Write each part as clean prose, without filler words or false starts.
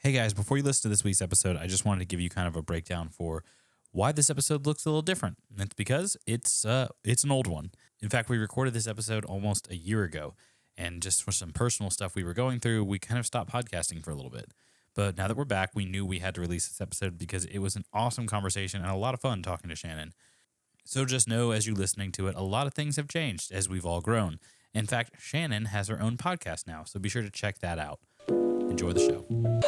Hey guys, before you listen to this week's episode, I just wanted to give you kind of a breakdown for why this episode looks a little different. And it's because it's an old one. In fact, we recorded this episode almost a year ago. And just for some personal stuff we were going through, we kind of stopped podcasting for a little bit. But now that we're back, we knew we had to release this episode because it was an awesome conversation and a lot of fun talking to Shannon. So just know as you're listening to it, a lot of things have changed as we've all grown. In fact, Shannon has her own podcast now, so be sure to check that out. Enjoy the show.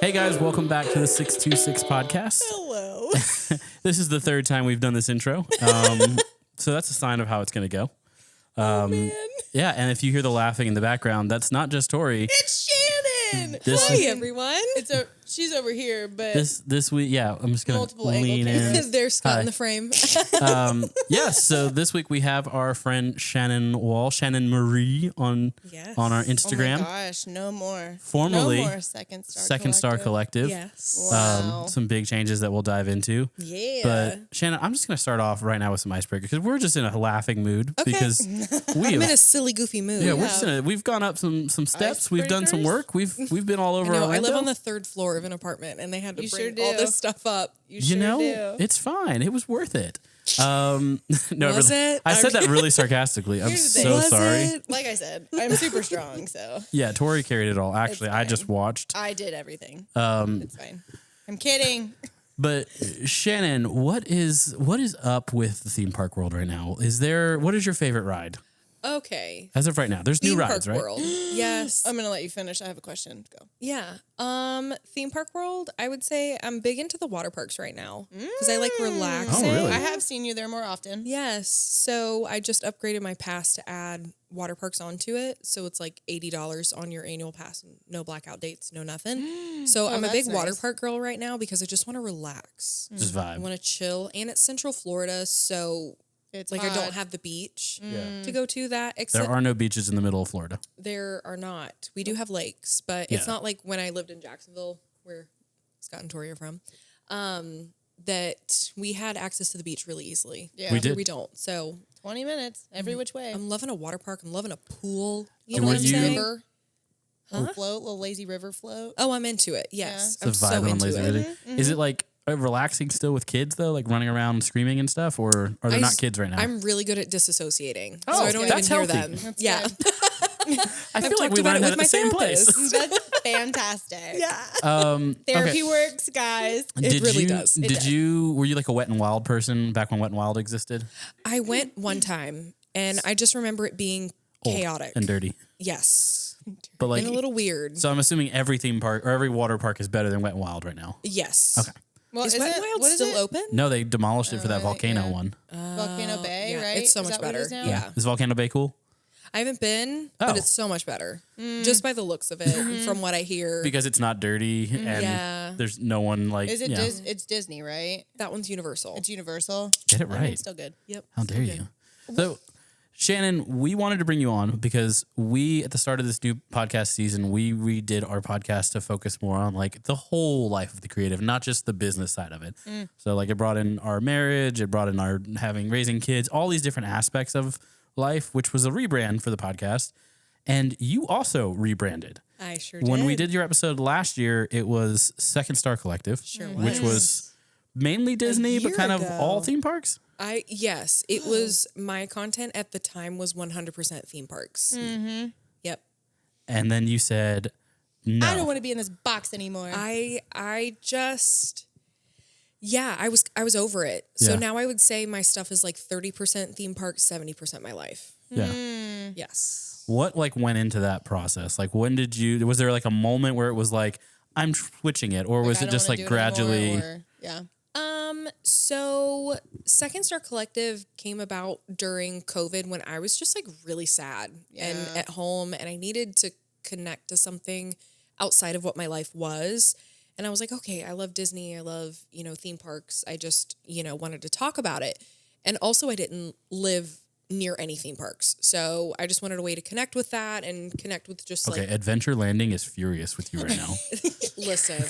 Hey guys, welcome back to the 626 podcast. Hello. This is the third time we've done this intro. So that's a sign of how it's going to go. Man. Yeah, and if you hear the laughing in the background, that's not just Tori. It's Shannon. This Hi, is- everyone. She's over here, but This week, yeah, I'm just going multiple to lean angle in. cameras. There's Scott Hi. in the frame. So this week we have our friend Shannon Marie on Yes. our oh Instagram, my gosh, no more. formerly no more Second Star Collective. Yes. Wow. Some big changes that we'll dive into. Yeah. But Shannon, I'm just going to start off right now with some icebreaker because we're just in a laughing mood Okay. because we I'm in have, a silly, goofy mood. we're just we've gone up some steps. We've done some Icebreakers? work. We've been all I over. know. I Orlando. live on the third floor of an apartment, and they had to You bring sure all do. this stuff up. You You sure know, do. it's fine. It was worth it. No, Was really, it? I said that really sarcastically. I'm Here's the so Was sorry. it? Like I said, I'm super strong, so Yeah, Tori carried it all. Actually, I fine. just watched. I did everything. It's fine. I'm kidding. But Shannon, what is up with the theme park world right now? What is your favorite ride Okay. as of right now? There's new Theme rides, Park right? World. Yes. I'm gonna let you finish. I have a question. Go. Yeah. Theme Park World, I would say I'm big into the water parks right now because I like relaxing. Oh, really? I have seen you there more often. Yes. So I just upgraded my pass to add water parks onto it. So it's like $80 on your annual pass. No blackout dates, no nothing. So I'm a big that's water nice. park girl right now because I just want to relax. Just I vibe. want to chill. And it's Central Florida. So It's like hot. I don't have the beach Yeah. to go to that. There Except are no beaches in the middle of Florida. there are not. We do have lakes, but Yeah. it's not like when I lived in Jacksonville, where Scott and Tori are from, that we had access to the beach really easily. Yeah. We Here did. we don't. So 20 minutes every which way. I'm loving a water park. I'm loving a pool. You And know were what I'm you- saying? river float, little lazy river float. Oh, I'm into it. Yes. It's I'm a vibe so on into Lazy it. River. Is it like relaxing still with kids though, like running around screaming and stuff, or are there not kids right now? I'm really good at disassociating. Oh, so I don't that's even hear healthy. them. That's yeah. good. I feel like talked we about learned it that with at the my same place. therapist. That's fantastic. Yeah. Therapy Okay. works, guys. It really does. It does. Were you like a Wet and Wild person back when Wet and Wild existed? I went one time and I just remember it being Old chaotic. and dirty. Yes. But like, And a little weird. so I'm assuming every theme park or every water park is better than Wet and Wild right now. Yes. Okay. Well, Is Wet n Wild what is still it? open? No, they demolished it for that volcano yeah. one. Volcano Bay, Yeah, right? it's so Is much that what it better. is now? Yeah. Is Volcano Bay cool? I haven't been, Oh. but it's so much better. Just by the looks of it, and from what I hear. Because it's not dirty and Yeah. there's no one like. Is it yeah. it's Disney, right? That one's Universal. It's Universal. Get it I mean, right. it's still good. Yep. How dare you? So, Shannon, we wanted to bring you on because we, at the start of this new podcast season, we redid our podcast to focus more on like the whole life of the creative, not just the business side of it. So, like, it brought in our marriage, it brought in our raising kids, all these different aspects of life, which was a rebrand for the podcast. And you also rebranded. I sure did. When we did your episode last year, it was Second Star Collective, which was mainly Disney, but year kind of ago. all theme parks. Yes, it was, my content at the time was 100% theme parks. Mm-hmm. Yep. And then you said, no. I don't want to be in this box anymore. I just, yeah, I was over it. So Yeah. now I would say my stuff is like 30% theme parks, 70% my life. Yeah. Yes. What like went into that process? Like was there like a moment where it was like, I'm switching it, or was I it don't just wanna like do it anymore, gradually? or- yeah. So Second Star Collective came about during COVID when I was just like really sad and Yeah. at home, and I needed to connect to something outside of what my life was. And I was like, okay, I love Disney. I love, theme parks. I just, wanted to talk about it. And also I didn't live near any theme parks. So I just wanted a way to connect with that and connect with just Okay, Adventure Landing is furious with you right now. listen.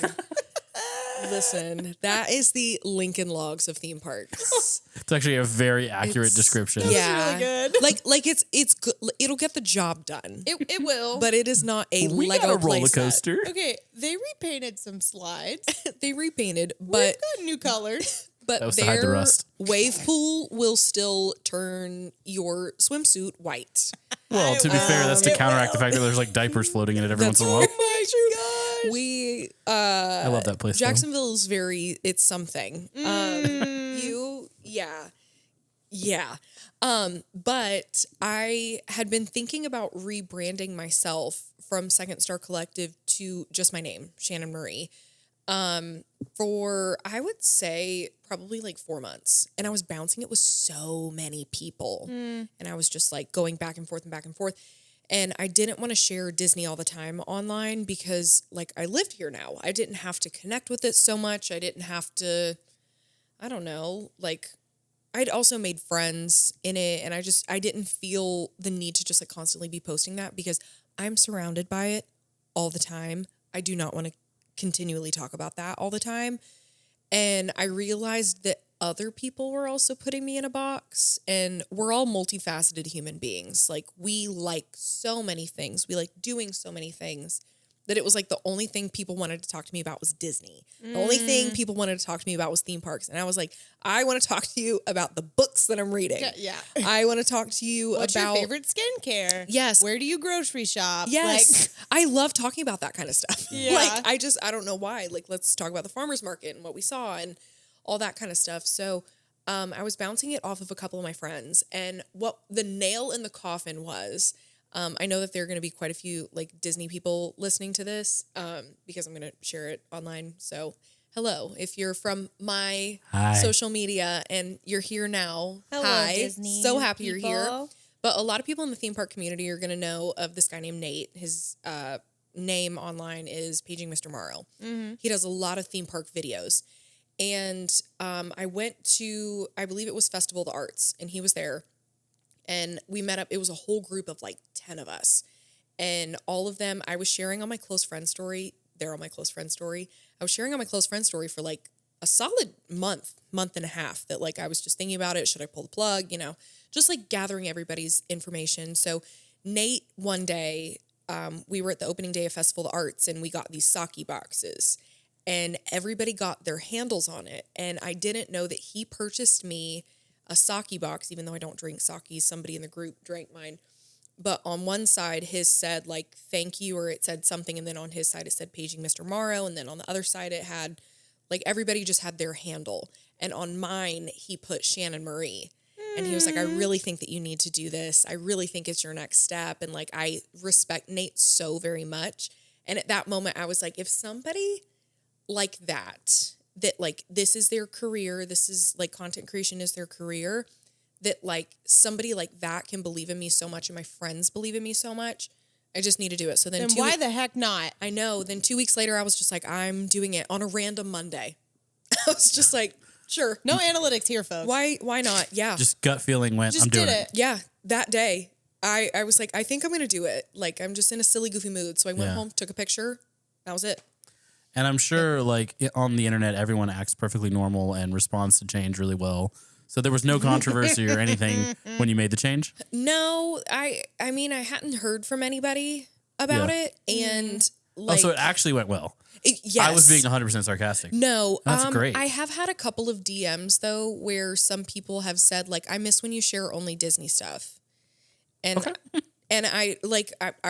Listen, that is the Lincoln Logs of theme parks. It's actually a very accurate description. Yeah, really good. Like it's good. It'll get the job done. It will. But it is not a We Lego got a roller playset. coaster. Okay, they repainted some slides. They repainted, We've but got new colors. That but was to hide the their rust. wave pool will still turn your swimsuit white. Well, to be fair, that's to counteract the fact that there's like diapers floating in it every once in a while. my gosh. We I love that place. Jacksonville is it's something. Yeah. But I had been thinking about rebranding myself from Second Star Collective to just my name, Shannon Marie, for, I would say, probably like 4 months. And I was bouncing it with so many people. And I was just like going back and forth and back and forth. And I didn't want to share Disney all the time online because like I lived here now. I didn't have to connect with it so much. I didn't have to, I don't know, like I'd also made friends in it, and I didn't feel the need to just like constantly be posting that because I'm surrounded by it all the time. I do not want to continually talk about that all the time. And I realized that other people were also putting me in a box, and we're all multifaceted human beings. Like we like so many things. We like doing so many things that it was like the only thing people wanted to talk to me about was Disney. The only thing people wanted to talk to me about was theme parks. And I was like, I want to talk to you about the books that I'm reading. Yeah. I want to talk to you What's about your favorite skincare? Yes. Where do you grocery shop? Yes. I love talking about that kind of stuff. Yeah. Like I don't know why. Like let's talk about the farmers market and what we saw and all that kind of stuff. So I was bouncing it off of a couple of my friends, and what the nail in the coffin was, I know that there are going to be quite a few like Disney people listening to this because I'm going to share it online. So hello, if you're from my social media and you're here now, Hello, hi, Disney so happy you're here. people. But a lot of people in the theme park community are going to know of this guy named Nate. His name online is Paging Mr. Morrow. He does a lot of theme park videos. And I went to, I believe it was Festival of the Arts, and he was there. And we met up. It was a whole group of like 10 of us. And all of them, I was sharing on my close friend story. They're on my close friend story. I was sharing on my close friend story for like a solid month and a half that like I was just thinking about it. Should I pull the plug? You know, just like gathering everybody's information. So Nate, one day, we were at the opening day of Festival of the Arts, and we got these sake boxes. And everybody got their handles on it. And I didn't know that he purchased me a sake box, even though I don't drink sake. Somebody in the group drank mine. But on one side, his said, like, thank you, or it said something. And then on his side, it said, Paging Mr. Morrow. And then on the other side, it had, like, everybody just had their handle. And on mine, he put Shannon Marie. And he was like, I really think that you need to do this. I really think it's your next step. And, like, I respect Nate so very much. And at that moment, I was like, if somebody like that like this is their career, this is like content creation is their career, that like somebody like that can believe in me so much and my friends believe in me so much, I just need to do it. So then why the heck not? I know. Then 2 weeks later, I was just like, I'm doing it on a random Monday. I was just like, sure. No analytics here, folks. Why not? Yeah. Just gut feeling went, Just I'm doing did it. Yeah. That day, I was like, I think I'm going to do it. Like, I'm just in a silly, goofy mood. So I went home, took a picture. That was it. And I'm sure, like, on the internet, everyone acts perfectly normal and responds to change really well. So there was no controversy or anything when you made the change? No, I mean, I hadn't heard from anybody about it. And, like... so it actually went well. Yes. I was being 100% sarcastic. No. That's great. I have had a couple of DMs, though, where some people have said, like, I miss when you share only Disney stuff. And, and I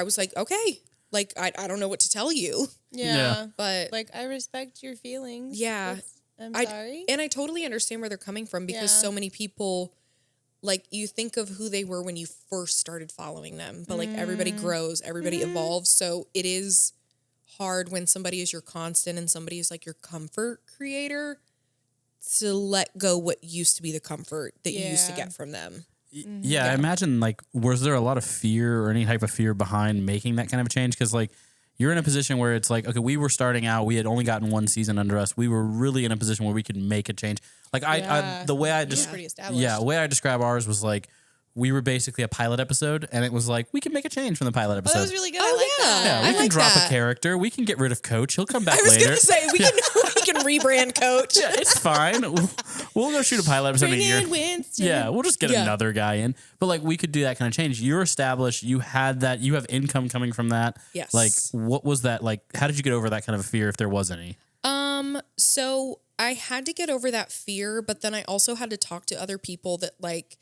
was like, okay. Like, I don't know what to tell you. Yeah. But like, I respect your feelings. Yeah. I'm sorry. And I totally understand where they're coming from because so many people, like, you think of who they were when you first started following them. But, like, everybody grows, everybody evolves. So it is hard when somebody is your constant and somebody is, like, your comfort creator to let go what used to be the comfort that you used to get from them. Yeah, I imagine, like, was there a lot of fear or any type of fear behind making that kind of a change? Because, like, you're in a position where it's like, okay, we were starting out, we had only gotten one season under us. We were really in a position where we could make a change. Like, the way I just, pretty established. yeah, the way I describe ours was like, we were basically a pilot episode, and it was like, we can make a change from the pilot Oh, episode. that was really good. Oh, I like yeah. that. yeah, we I can like drop that. a character. We can get rid of Coach. He'll come back I was later. gonna say we can rebrand Coach. Yeah, it's fine. We'll go shoot a pilot episode in a Bring year. in Winston. Yeah, we'll just get Yeah. another guy in. But like, we could do that kind of change. You're established. You had that. You have income coming from that. Yes. Like, what was that like? How did you get over that kind of fear, if there was any? So I had to get over that fear, but then I also had to talk to other people that like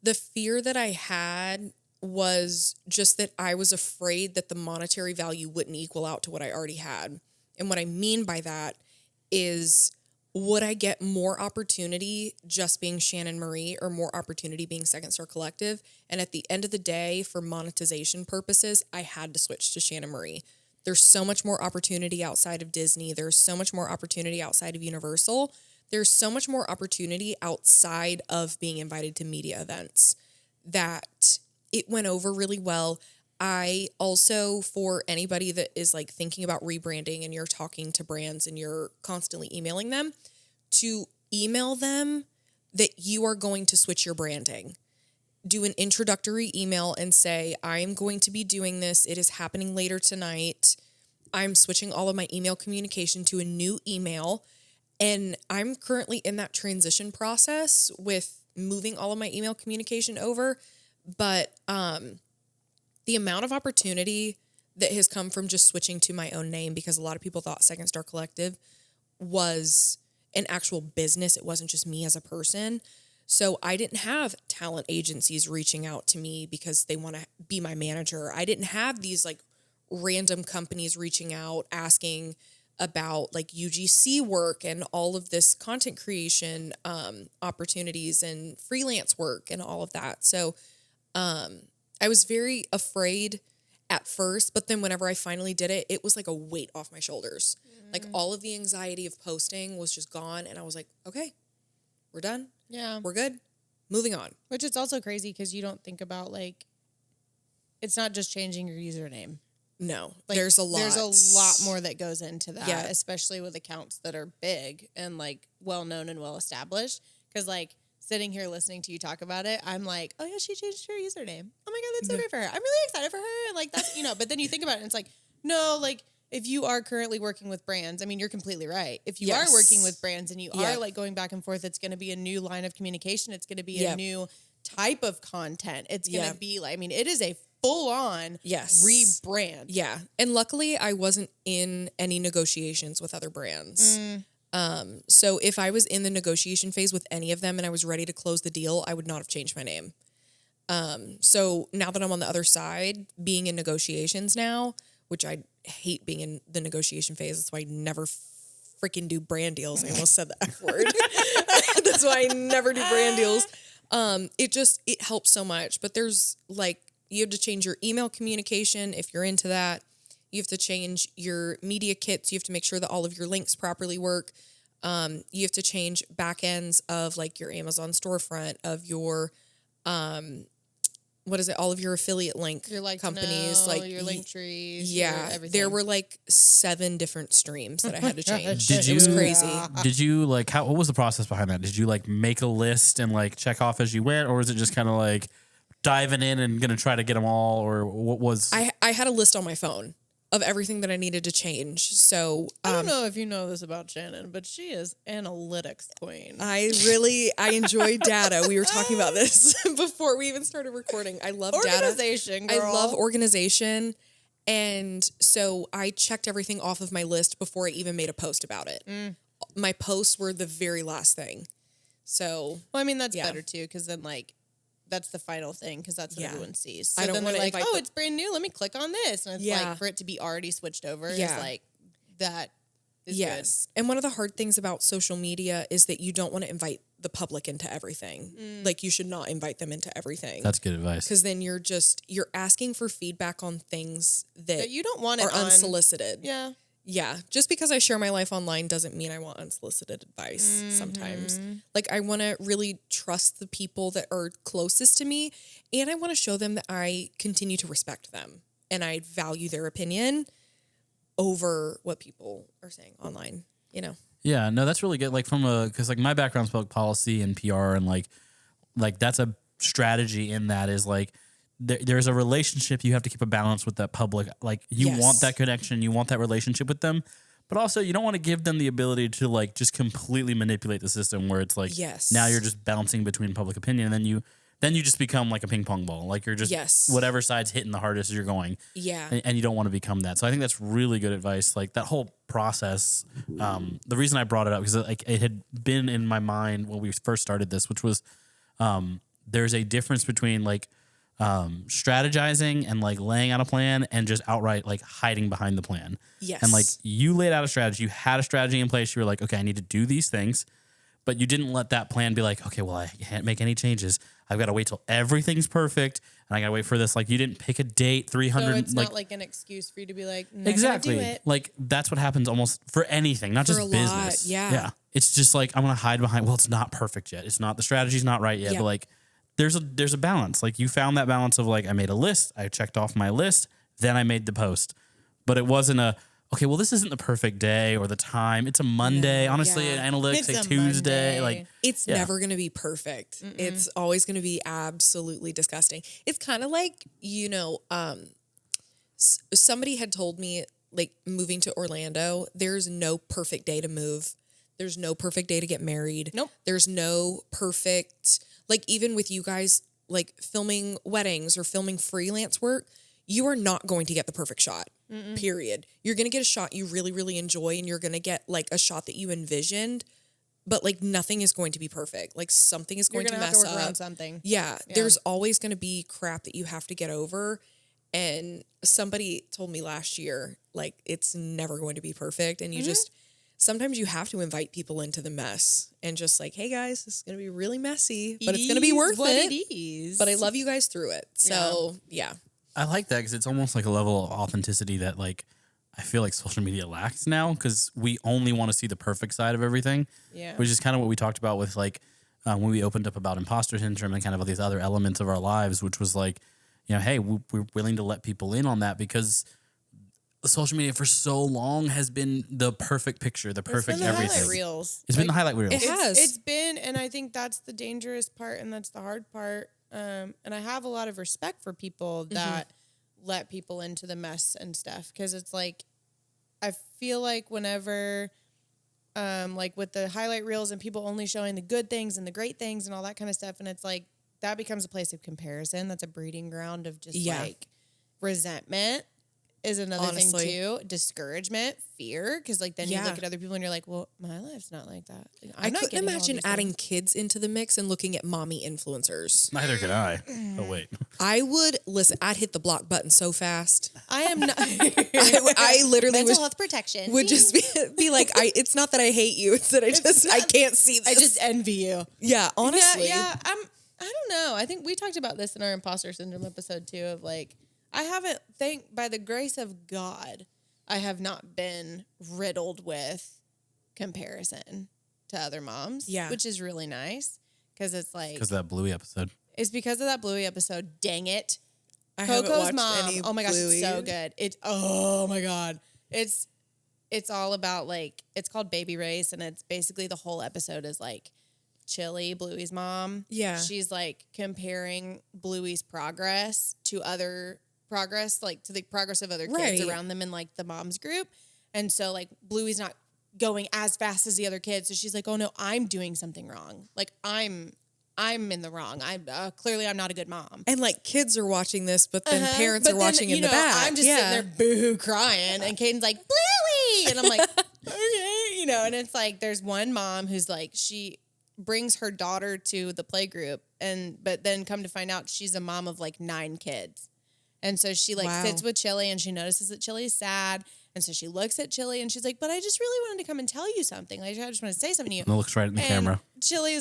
the fear that I had was just that I was afraid that the monetary value wouldn't equal out to what I already had. And what I mean by that is, would I get more opportunity just being Shannon Marie or more opportunity being Second Star Collective? And at the end of the day, for monetization purposes, I had to switch to Shannon Marie. There's so much more opportunity outside of Disney. There's so much more opportunity outside of Universal. There's so much more opportunity outside of being invited to media events that it went over really well. I also, for anybody that is like thinking about rebranding and you're talking to brands and you're constantly emailing them, to email them that you are going to switch your branding. Do an introductory email and say, I am going to be doing this. It is happening later tonight. I'm switching all of my email communication to a new email. And I'm currently in that transition process with moving all of my email communication over. But the amount of opportunity that has come from just switching to my own name, because a lot of people thought Second Star Collective was an actual business. It wasn't just me as a person. So I didn't have talent agencies reaching out to me because they want to be my manager. I didn't have these like random companies reaching out asking about like UGC work and all of this content creation opportunities and freelance work and all of that. So I was very afraid at first, but then whenever I finally did it, it was like a weight off my shoulders. Like all of the anxiety of posting was just gone. And I was like, okay, we're done. Yeah. We're good. Moving on. Which is also crazy because you don't think about like, it's not just changing your username. No, Like, there's a lot. There's a lot more that goes into that, Yeah. especially with accounts that are big and like well known and well established. Because like sitting here listening to you talk about it, I'm like, oh yeah, she changed her username. Oh my god, that's so great for her. I'm really excited for her. And like that's but then you think about it, and it's like, no, like if you are currently working with brands, I mean, you're completely right. If you Yes. are working with brands and you Yeah. are like going back and forth, it's going to be a new line of communication. It's going to be Yeah. a new type of content. It's going to Yeah. be like, I mean, it is a full on Yes. rebrand. Yeah. And luckily I wasn't in any negotiations with other brands. So if I was in the negotiation phase with any of them and I was ready to close the deal, I would not have changed my name. So now that I'm on the other side, being in negotiations now, which I hate being in the negotiation phase. That's why I never freaking do brand deals. I almost said the F word. That's why I never do brand deals. It helps so much. But there's like, you have to change your email communication if you're into that. You have to change your media kits. You have to make sure that all of your links properly work. You have to change back ends of like your Amazon storefront, of your all of your affiliate link Your like companies, like your link trees, yeah, your everything. there were like 7 different streams that I had to change. Did It was you- crazy. Did you like what was the process behind that? Did you like make a list and like check off as you went, or was it just kind of like diving in and gonna try to get them all, or what was? I had a list on my phone of everything that I needed to change. So I don't know if you know this about Shannon, but she is analytics queen. I enjoy data. We were talking about this before we even started recording. I love Organization, data. girl. I love organization. And so I checked everything off of my list before I even made a post about it. My posts were the very last thing. So Well, I mean, that's Yeah. better too, because then like that's the final thing, because that's what Yeah. everyone sees. So I don't then they're wanna like, invite oh, the- it's brand new. Let me click on this, and it's Yeah. like for it to be already switched over Yeah. is like that. Is yes. And one of the hard things about social media is that you don't want to invite the public into everything. Like you should not invite them into everything. That's good advice. Because then you're asking for feedback on things good. that That you don't want it are on. unsolicited. Yeah. Yeah. Just because I share my life online doesn't mean I want unsolicited advice sometimes. Like I want to really trust the people that are closest to me, and I want to show them that I continue to respect them and I value their opinion over what people are saying online, you know? Yeah, no, that's really good. Like because like my background's public policy and PR, and like that's a strategy in that is like there's a relationship. You have to keep a balance with that public. Like you want that connection, you want that relationship with them, but also you don't want to give them the ability to like just completely manipulate the system where it's like now you're just bouncing between public opinion, and then you just become like a ping pong ball. Like you're just whatever side's hitting the hardest you're going. Yeah. And you don't want to become that. So I think that's really good advice. Like that whole process. The reason I brought it up because like it had been in my mind when we first started this, which was there's a difference between like strategizing and like laying out a plan and just outright like hiding behind the plan. Yes. And like you laid out a strategy, you had a strategy in place. You were like, okay, I need to do these things, but you didn't let that plan be like, okay, well, I can't make any changes. I've got to wait till everything's perfect, and I got to wait for this. Like you didn't pick a date, 300. So it's not like an excuse for you to be like, exactly. Do it. Like that's what happens almost for anything, not For just a lot, business. yeah. It's just like I'm gonna hide behind. Well, it's not perfect yet. It's not the strategy's not right yet. Yeah. But like there's a balance. Like you found that balance of like I made a list, I checked off my list, then I made the post. But it wasn't a okay, well, this isn't the perfect day or the time. It's a Monday. Honestly, analytics say Tuesday. Monday. Like it's never going to be perfect. Mm-mm. It's always going to be absolutely disgusting. It's kind of like, somebody had told me like moving to Orlando, there's no perfect day to move. There's no perfect day to get married. Nope. There's no perfect, like even with you guys, like filming weddings or filming freelance work, you are not going to get the perfect shot. Period. You're going to get a shot you really, really enjoy, and you're going to get like a shot that you envisioned, but like nothing is going to be perfect. Like something is going to mess have to work up. around something. Yeah. There's always going to be crap that you have to get over. And somebody told me last year, like it's never going to be perfect. And you just, sometimes you have to invite people into the mess and just like, hey guys, this is going to be really messy, but it's going to be worth it. It is. But I love you guys through it. So yeah. I like that because it's almost like a level of authenticity that like I feel like social media lacks now because we only want to see the perfect side of everything. Yeah. Which is kind of what we talked about with like when we opened up about imposter syndrome and kind of all these other elements of our lives, which was like, hey, we're willing to let people in on that because social media for so long has been the perfect picture, the perfect everything. Highlight reels. It's been the highlight reels. It has. It's been, and I think that's the dangerous part and that's the hard part. And I have a lot of respect for people that let people into the mess and stuff. Cause it's like, I feel like whenever, like with the highlight reels and people only showing the good things and the great things and all that kind of stuff. And it's like, that becomes a place of comparison. That's a breeding ground of just like resentment is another thing too. Discouragement, fear. Cause like then you look at other people and you're like, well, my life's not like that. Like, I couldn't imagine adding kids into the mix and looking at mommy influencers. Neither could I. Oh, wait. I would, listen, I'd hit the block button so fast. I am not. I literally mental health protection would just be like, it's not that I hate you. It's that I can't see this. I just envy you. Yeah, honestly. Yeah. I don't know. I think we talked about this in our imposter syndrome episode too of like, I haven't, by the grace of God, I have not been riddled with comparison to other moms. Yeah. Which is really nice. Because it's like. Because of that Bluey episode. It's because of that Bluey episode. Dang it. I haven't Coco's watched mom. any Oh my gosh, Bluey. it's so good. Oh my God. It's all about like, it's called Baby Race. And it's basically the whole episode is like, Chili, Bluey's mom. Yeah. She's like comparing Bluey's progress to other progress, like to the progress of other kids around them in like the mom's group. And so like Bluey's not going as fast as the other kids. So she's like, oh no, I'm doing something wrong. Like I'm in the wrong. Clearly I'm not a good mom. And like kids are watching this, but then parents are watching in the back. I'm just sitting there boo-hoo crying. And Caden's like, Bluey! And I'm like, okay. And it's like, there's one mom who's like, she brings her daughter to the play group but then come to find out she's a mom of like 9 kids. And so she like sits with Chili and she notices that Chili is sad. And so she looks at Chili and she's like, but I just really wanted to come and tell you something. Like, I just want to say something to you. And it looks right in the camera. Chili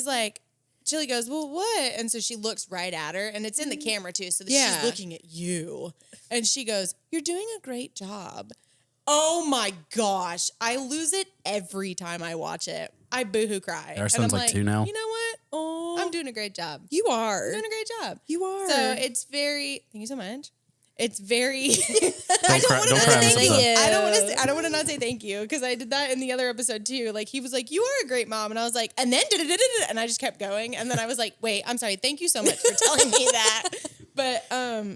goes, well, what? And so she looks right at her and it's in the camera too. So that she's looking at you and she goes, you're doing a great job. Oh my gosh. I lose it every time I watch it. I boohoo cry. Our son's like 2 now. You know what? Oh, I'm doing a great job. You are. You're doing a great job. You are. So it's thank you so much. It's very. Don't cry, don't cry, Thank Mrs. you. Dunn. I don't want to not say thank you because I did that in the other episode too. Like he was like, "You are a great mom," and I was like, and then and I just kept going, and then I was like, "Wait, I'm sorry. Thank you so much for telling me that." But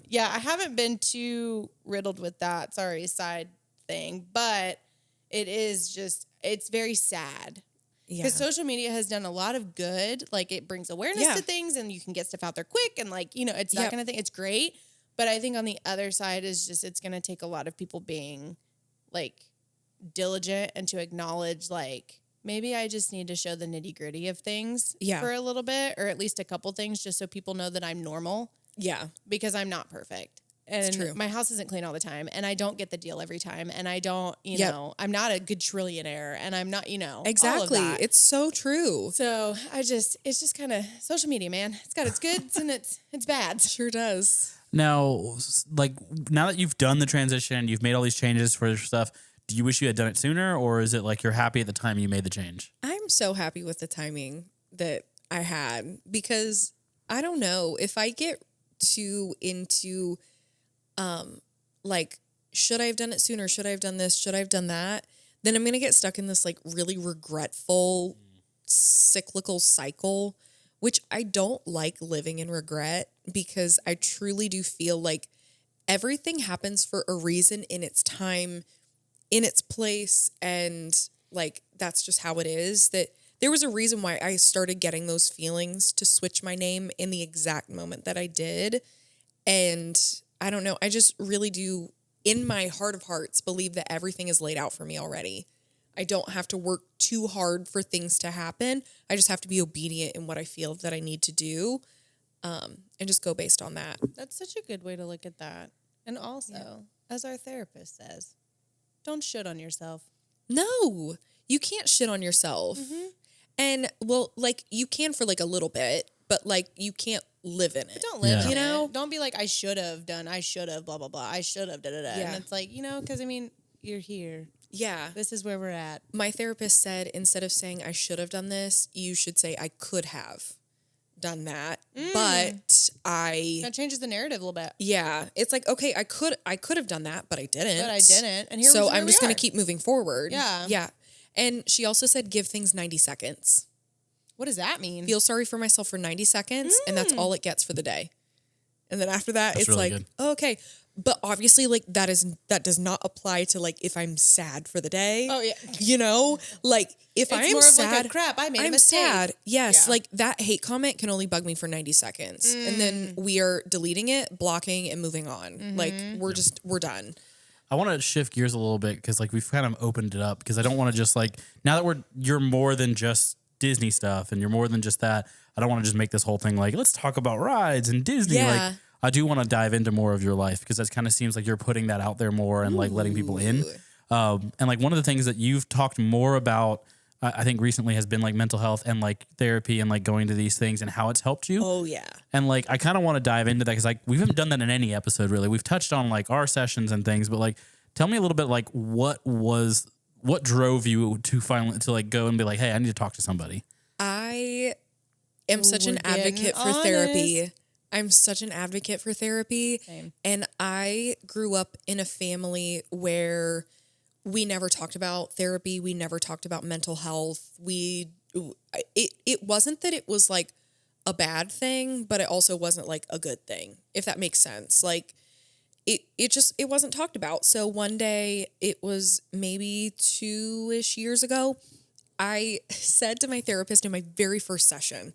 yeah, I haven't been too riddled with that. Sorry, side thing, but it is just it's very sad. Yeah. Because social media has done a lot of good. Like it brings awareness to things and you can get stuff out there quick and like, you know, it's that kind of thing. It's great. But I think on the other side is just it's going to take a lot of people being like diligent and to acknowledge like maybe I just need to show the nitty gritty of things for a little bit or at least a couple things just so people know that I'm normal. Yeah. Because I'm not perfect. And my house isn't clean all the time. And I don't get the deal every time. And I don't, you know, I'm not a good trillionaire. And I'm not, you know. Exactly. All of that. It's so true. So it's just kind of social media, man. It's got its goods and it's bad. Sure does. Now, like, now that you've done the transition, you've made all these changes for your stuff, do you wish you had done it sooner? Or is it like you're happy at the time you made the change? I'm so happy with the timing that I had because I don't know if I get too into like, should I have done it sooner? Should I have done this? Should I have done that? Then I'm going to get stuck in this like really regretful cyclical cycle, which I don't like living in regret because I truly do feel like everything happens for a reason in its time, in its place. And like, that's just how it is. That there was a reason why I started getting those feelings to switch my name in the exact moment that I did. And I don't know. I just really do, in my heart of hearts, believe that everything is laid out for me already. I don't have to work too hard for things to happen. I just have to be obedient in what I feel that I need to do, and just go based on that. That's such a good way to look at that. And also, as our therapist says, don't shit on yourself. No, you can't shit on yourself. Mm-hmm. And, well, like, you can for, like, a little bit, but, like, you can't live in it. But don't live in know? it. Don't be like, I should have done, I should have, blah, blah, blah. I should have, da-da-da. Yeah. And it's like, you know, because, I mean, you're here. Yeah. This is where we're at. My therapist said, instead of saying I should have done this, you should say I could have done that. But That changes the narrative a little bit. Yeah. It's like, okay, I could have done that, but I didn't. And so I'm just going to keep moving forward. Yeah. Yeah. And she also said, give things 90 seconds. What does that mean? Feel sorry for myself for 90 seconds, and that's all it gets for the day. And then after that, it's really like, good. oh, okay. But obviously, like, that does not apply to, like, if I'm sad for the day. Oh, yeah. You know? Like, if It's I am more of sad. like a crap, I made a mistake. Sad. Yes. Yeah. Like, that hate comment can only bug me for 90 seconds. And then we are deleting it, blocking, and moving on. Like, we're done. I want to shift gears a little bit because like we've kind of opened it up because I don't want to just like now that you're more than just Disney stuff and you're more than just that. I don't want to just make this whole thing like let's talk about rides and Disney. Yeah. Like I do want to dive into more of your life because that kind of seems like you're putting that out there more and like letting people in. And like one of the things that you've talked more about, I think recently has been like mental health and like therapy and like going to these things and how it's helped you. Oh, yeah. And like, I kind of want to dive into that because like we haven't done that in any episode really. We've touched on like our sessions and things, but like, tell me a little bit like what drove you to finally to like go and be like, hey, I need to talk to somebody. I am such an advocate for therapy. I'm such an advocate for therapy. Same. And I grew up in a family where we never talked about therapy. We never talked about mental health. It wasn't that it was like a bad thing, but it also wasn't like a good thing, if that makes sense. Like it wasn't talked about. So one day, it was maybe 2-ish years ago, I said to my therapist in my very first session,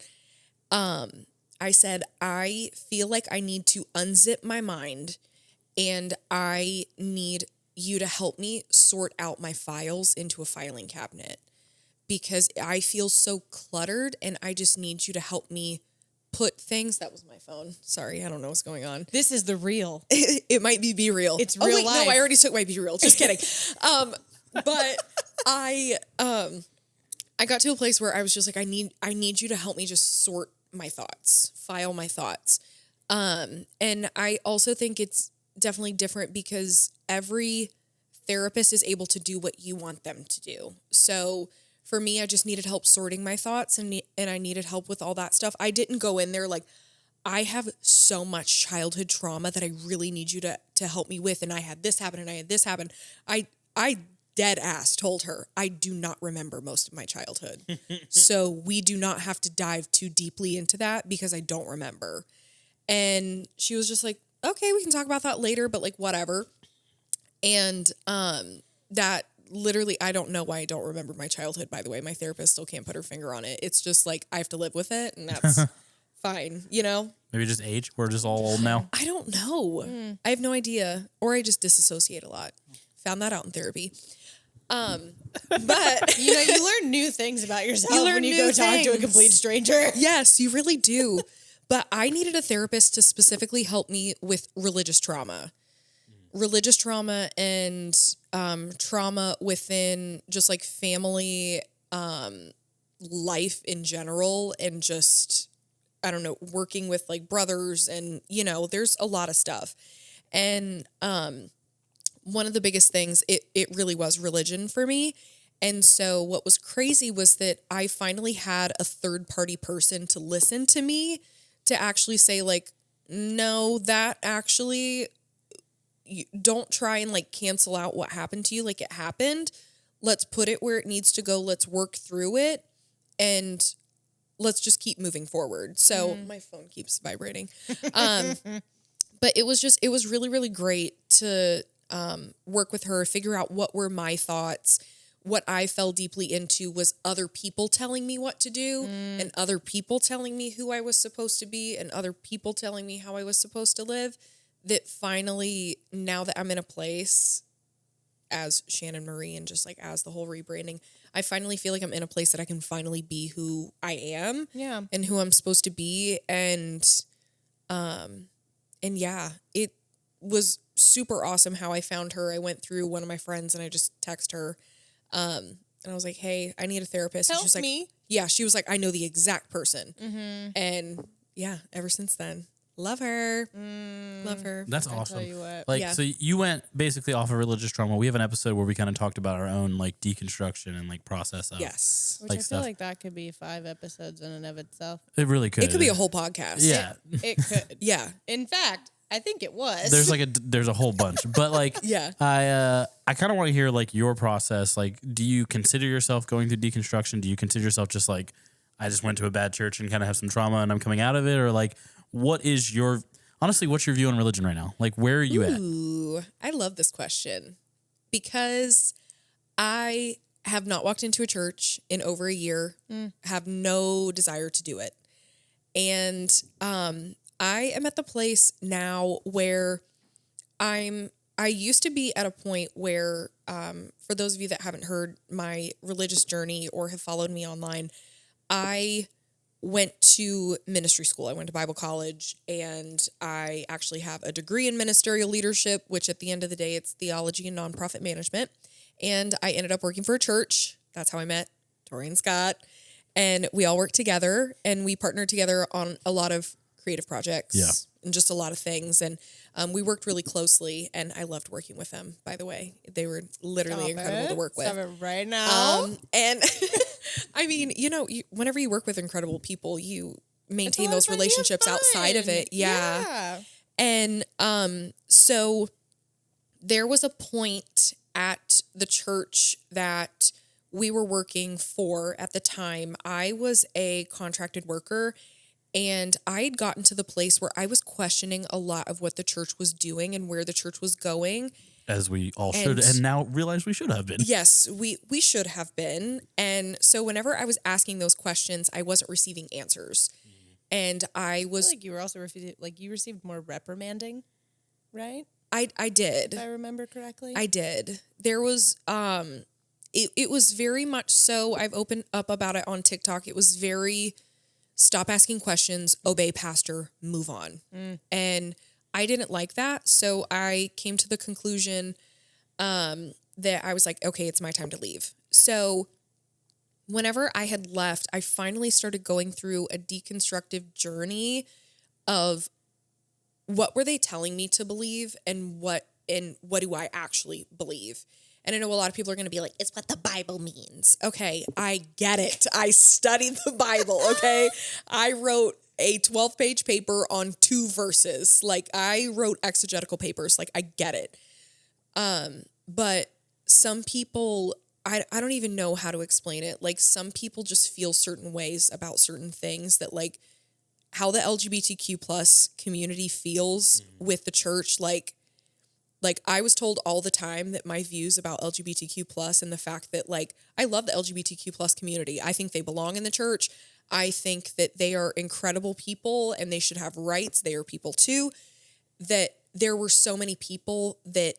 I said, I feel like I need to unzip my mind and I need you to help me sort out my files into a filing cabinet because I feel so cluttered and I just need you to help me put things. That was my phone. Sorry, I don't know what's going on. This is the real. It might be real. It's real life. No, I already took my be real. Just kidding. But I got to a place where I was just like, I need you to help me just sort my thoughts, file my thoughts. And I also think it's definitely different because every therapist is able to do what you want them to do. So for me, I just needed help sorting my thoughts and I needed help with all that stuff. I didn't go in there like, I have so much childhood trauma that I really need you to to help me with, and I had this happen and I had this happen. I dead ass told her, I do not remember most of my childhood. So we do not have to dive too deeply into that because I don't remember. And she was just like, okay, we can talk about that later, but like whatever. And that literally, I don't know why I don't remember my childhood, by the way. My therapist still can't put her finger on it. It's just like I have to live with it, and that's fine, you know? Maybe just age. We're just all old now. I don't know. I have no idea. Or I just disassociate a lot. Found that out in therapy. But You know, you learn new things about yourself You learn when you new go talk to a things. complete stranger. yes, you really do. But I needed a therapist to specifically help me with religious trauma. Religious trauma and trauma within just like family life in general, and just, I don't know, working with like brothers, and, you know, there's a lot of stuff. And one of the biggest things, it really was religion for me. And so what was crazy was that I finally had a third party person to listen to me, to actually say like, no, that actually, you don't try and like cancel out what happened to you. Like, it happened. Let's put it where it needs to go. Let's work through it, and let's just keep moving forward. So my phone keeps vibrating. But it was really, really great to work with her, figure out what were my thoughts. What I fell deeply into was other people telling me what to do, and other people telling me who I was supposed to be, and other people telling me how I was supposed to live. That finally, now that I'm in a place as Shannon Marie and just like as the whole rebranding, I finally feel like I'm in a place that I can finally be who I am, Yeah. and who I'm supposed to be. And yeah, it was super awesome how I found her. I went through one of my friends and I just text her, and I was like, hey, I need a therapist. And she was like, me. yeah, she was like, I know the exact person. And yeah, ever since then, love her. Love her. That's I awesome. tell you what. Like, Yeah. so you went basically off of religious trauma. We have an episode where we kind of talked about our own like deconstruction and like process of. Yes. Which like I feel stuff. like that could be 5 episodes in and of itself. It really could. It could be a whole podcast. Yeah. It could. Yeah. In fact, I think it was. There's a whole bunch, but like, Yeah. I kind of want to hear like your process. Like, do you consider yourself going through deconstruction? Do you consider yourself just like, I just went to a bad church and kind of have some trauma and I'm coming out of it? Or like, what's your view on religion right now? Like, where are you at? Ooh, I love this question because I have not walked into a church in over a year, have no desire to do it. And I am at the place now where I used to be at a point where, for those of you that haven't heard my religious journey or have followed me online, I went to ministry school. I went to Bible college, and I actually have a degree in ministerial leadership, which at the end of the day, it's theology and nonprofit management. And I ended up working for a church. That's how I met Tori and Scott. And we all worked together, and we partnered together on a lot of creative projects. Yeah. And just a lot of things. And we worked really closely, and I loved working with them, by the way. They were literally incredible to work with. Stop it right now. And I mean, you know, whenever you work with incredible people, you maintain It's a lot those of fun. You have relationships outside of fun. it. Yeah. And so there was a point at the church that we were working for at the time. I was a contracted worker, and I had gotten to the place where I was questioning a lot of what the church was doing and where the church was going. As we all should, and now realize we should have been. Yes, we should have been. And so whenever I was asking those questions, I wasn't receiving answers. And I I was, feel like you were also you received more reprimanding, right? I did. If I remember correctly. I did. There was, it was very much so, I've opened up about it on TikTok. It was very, stop asking questions, obey pastor, move on. And I didn't like that. So I came to the conclusion that I was like, okay, it's my time to leave. So whenever I had left, I finally started going through a deconstructive journey of what were they telling me to believe, and what do I actually believe? And I know a lot of people are going to be like, it's what the Bible means. Okay, I get it. I studied the Bible, okay? I wrote a 12-page paper on 2 verses. Like, I wrote exegetical papers. Like, I get it. But some people, I don't even know how to explain it. Like, some people just feel certain ways about certain things that, like, how the LGBTQ plus community feels with the church. Like I was told all the time that my views about LGBTQ plus and the fact that, like, I love the LGBTQ plus community. I think they belong in the church. I think that they are incredible people and they should have rights. They are people too. That there were so many people that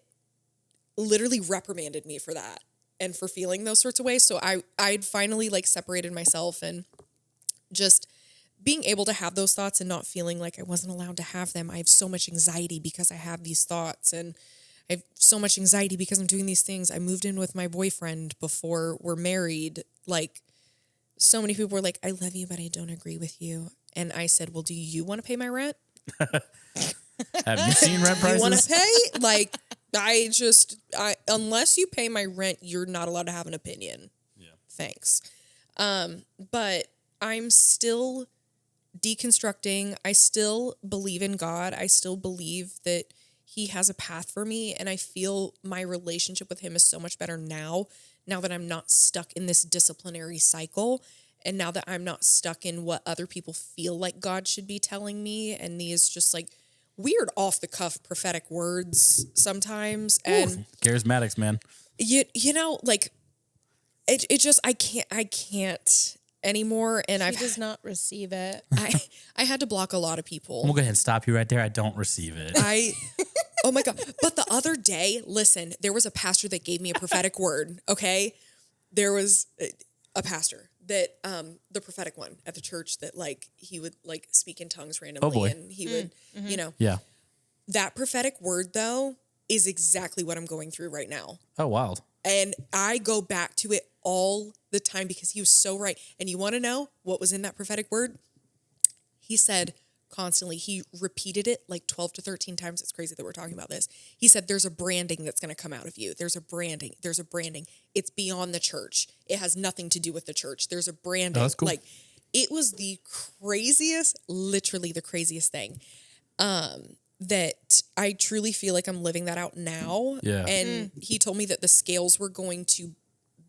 literally reprimanded me for that and for feeling those sorts of ways. So I'd finally, like, separated myself, and just being able to have those thoughts and not feeling like I wasn't allowed to have them. I have so much anxiety because I have these thoughts, and I have so much anxiety because I'm doing these things. I moved in with my boyfriend before we're married. Like, so many people were like, I love you, but I don't agree with you. And I said, well, do you want to pay my rent? Have you seen rent prices? You want to pay? Like, unless you pay my rent, you're not allowed to have an opinion. Yeah. Thanks. But I'm still deconstructing. I still believe in God. I still believe that he has a path for me. And I feel my relationship with him is so much better now that I'm not stuck in this disciplinary cycle. And now that I'm not stuck in what other people feel like God should be telling me. And these just, like, weird off the cuff prophetic words sometimes. And charismatics, man. You know, like, it just, I can't anymore. And She does not receive it. I had to block a lot of people. We'll go ahead and stop you right there. I don't receive it. Oh my God. But the other day, listen, there was a pastor that gave me a prophetic word. Okay. There was a pastor that, the prophetic one at the church that, like, he would, like, speak in tongues randomly. Oh boy. And he would, you know. Yeah. That prophetic word, though, is exactly what I'm going through right now. Oh, wild. And I go back to it all the time because he was so right. And you want to know what was in that prophetic word? He said constantly, he repeated it like 12 to 13 times. It's crazy that we're talking about this. He said, there's a branding that's going to come out of you. There's a branding. It's beyond the church. It has nothing to do with the church. There's a branding. Oh, that's cool. Like, it was the craziest, literally the craziest thing. That I truly feel like I'm living that out now. Yeah. And he told me that the scales were going to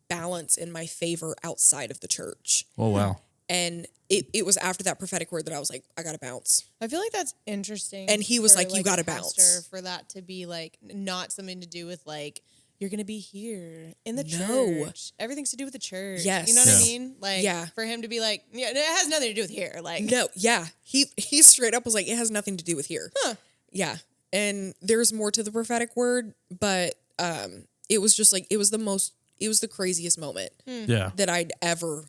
balance in my favor outside of the church. Oh, wow. And it was after that prophetic word that I was like, I got to bounce. I feel like that's interesting. And he was like, you a gotta pastor, bounce. For that to be, like, not something to do with, like, you're going to be here in the No. church. Everything's to do with the church. Yes. You know what I Yeah. mean? Like, Yeah. for him to be like, yeah, it has nothing to do with here. Like, No, yeah. He straight up was like, it has nothing to do with here. Huh. Yeah. And there's more to the prophetic word, but it was just like, it was the craziest moment Yeah. that I'd ever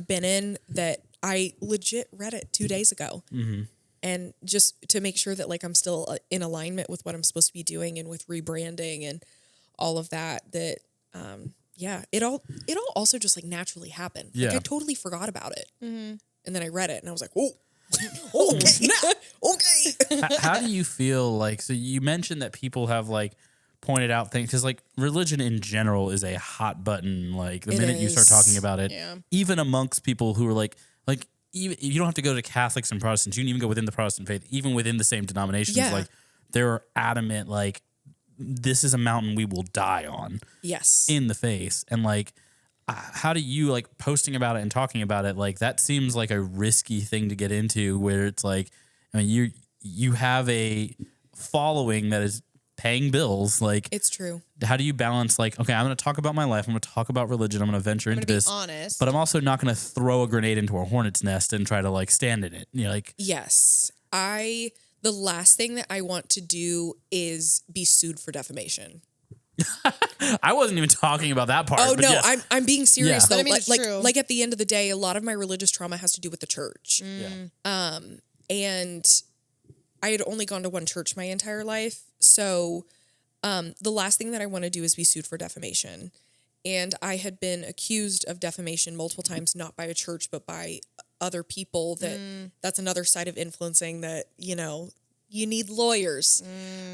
been in, that I legit read it 2 days ago. Mm-hmm. And just to make sure that, like, I'm still in alignment with what I'm supposed to be doing and with rebranding and all of that, it all also just, like, naturally happened. Yeah. Like, I totally forgot about it. Mm-hmm. And then I read it and I was like, oh, okay. Okay. How do you feel like, so you mentioned that people have, like, pointed out things, because, like, religion in general is a hot button. Like, the It minute you start is. talking about it, Yeah. even amongst people who are like even, you don't have to go to Catholics and Protestants. You can even go within the Protestant faith, even within the same denominations. Yeah. Like, they're adamant, like, this is a mountain we will die on. Yes. In the face. And, like, how do you, like, posting about it and talking about it, like, that seems like a risky thing to get into, where it's like, I mean, you have a following that is paying bills. Like, It's true. how do you balance, like, okay, I'm going to talk about my life, I'm going to talk about religion, I'm going to venture into be this, honest. but I'm also not going to throw a grenade into a hornet's nest and try to, like, stand in it. You know, like, Yes. The last thing that I want to do is be sued for defamation. I wasn't even talking about that part. Oh but no, yes. I'm being serious Yeah. though. But I mean, it's true. Like at the end of the day, a lot of my religious trauma has to do with the church. Yeah. And I had only gone to one church my entire life. So the last thing that I want to do is be sued for defamation. And I had been accused of defamation multiple times, not by a church, but by other people. That's another side of influencing, that, you know, you need lawyers.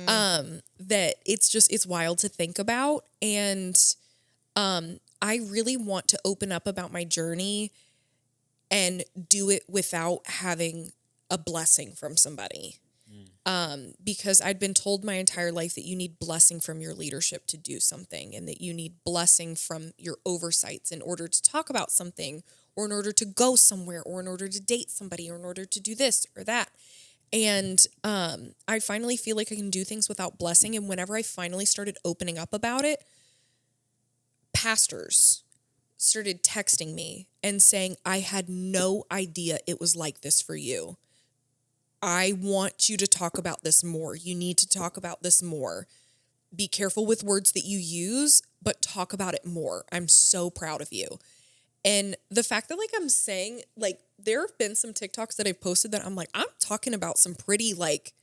That it's wild to think about. And I really want to open up about my journey and do it without having a blessing from somebody. Because I'd been told my entire life that you need blessing from your leadership to do something, and that you need blessing from your oversights in order to talk about something, or in order to go somewhere, or in order to date somebody, or in order to do this or that. And I finally feel like I can do things without blessing. And whenever I finally started opening up about it, pastors started texting me and saying, I had no idea it was like this for you. I want you to talk about this more. You need to talk about this more. Be careful with words that you use, but talk about it more. I'm so proud of you. And the fact that like I'm saying, like, there have been some TikToks that I've posted that I'm like, I'm talking about some pretty like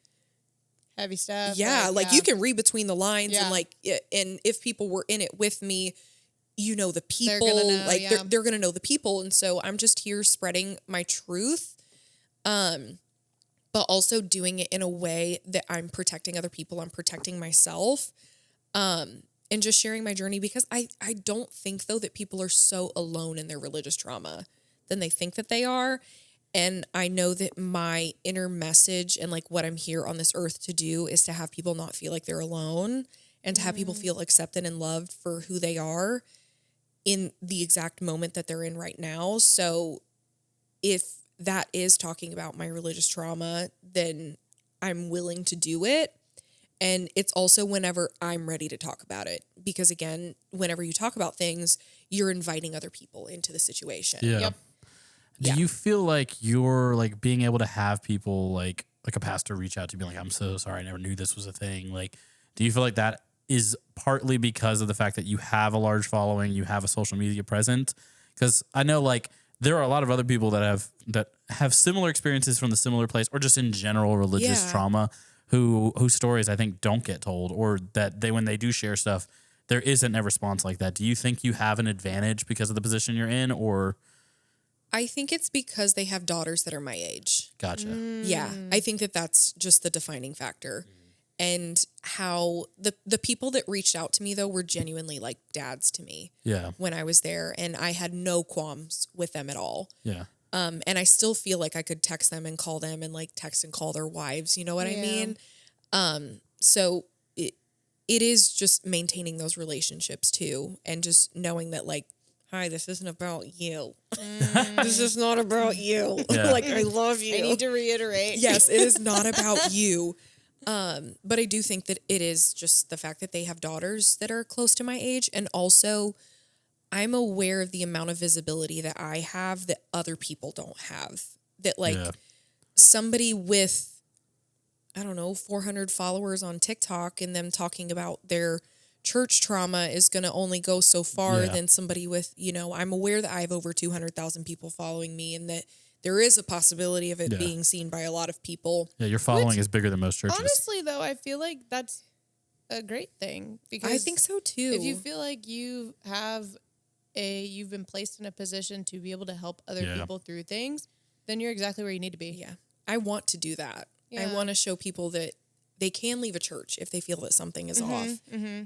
heavy stuff. Yeah, like you can read between the lines, and like, and if people were in it with me, you know, the people, they're gonna know, like they're going to know the people. And so I'm just here spreading my truth. But also doing it in a way that I'm protecting other people, I'm protecting myself, and just sharing my journey, because I don't think, though, that people are so alone in their religious trauma than they think that they are. And I know that my inner message and like what I'm here on this earth to do is to have people not feel like they're alone, and to have people feel accepted and loved for who they are in the exact moment that they're in right now. So if that is talking about my religious trauma, then I'm willing to do it. And it's also whenever I'm ready to talk about it. Because again, whenever you talk about things, you're inviting other people into the situation. Yeah. Yep. Do you feel like you're like being able to have people like a pastor reach out to be like, I'm so sorry, I never knew this was a thing. Like, do you feel like that is partly because of the fact that you have a large following, you have a social media presence? Because I know like there are a lot of other people that have similar experiences from the similar place, or just in general religious trauma, whose stories I think don't get told, or that when they do share stuff, there isn't a response like that. Do you think you have an advantage because of the position you're in, or? I think it's because they have daughters that are my age. Gotcha. Yeah, I think that that's just the defining factor. And how the people that reached out to me, though, were genuinely like dads to me. Yeah. When I was there, and I had no qualms with them at all. Yeah. And I still feel like I could text them and call them, and like text and call their wives. You know what I mean? So it is just maintaining those relationships too, and just knowing that like, hi, this isn't about you. This is not about you. Yeah. Like, I love you. I need to reiterate. Yes, it is not about you. But I do think that it is just the fact that they have daughters that are close to my age. And also, I'm aware of the amount of visibility that I have that other people don't have. That like somebody with, I don't know, 400 followers on TikTok and them talking about their church trauma is going to only go so far than somebody with, you know, I'm aware that I have over 200,000 people following me, and that there is a possibility of it being seen by a lot of people. Yeah, your following is bigger than most churches. Honestly, though, I feel like that's a great thing, because I think so too. if you feel like you've been placed in a position to be able to help other people through things, then you're exactly where you need to be. Yeah. I want to do that. I want to show people that they can leave a church if they feel that something is off.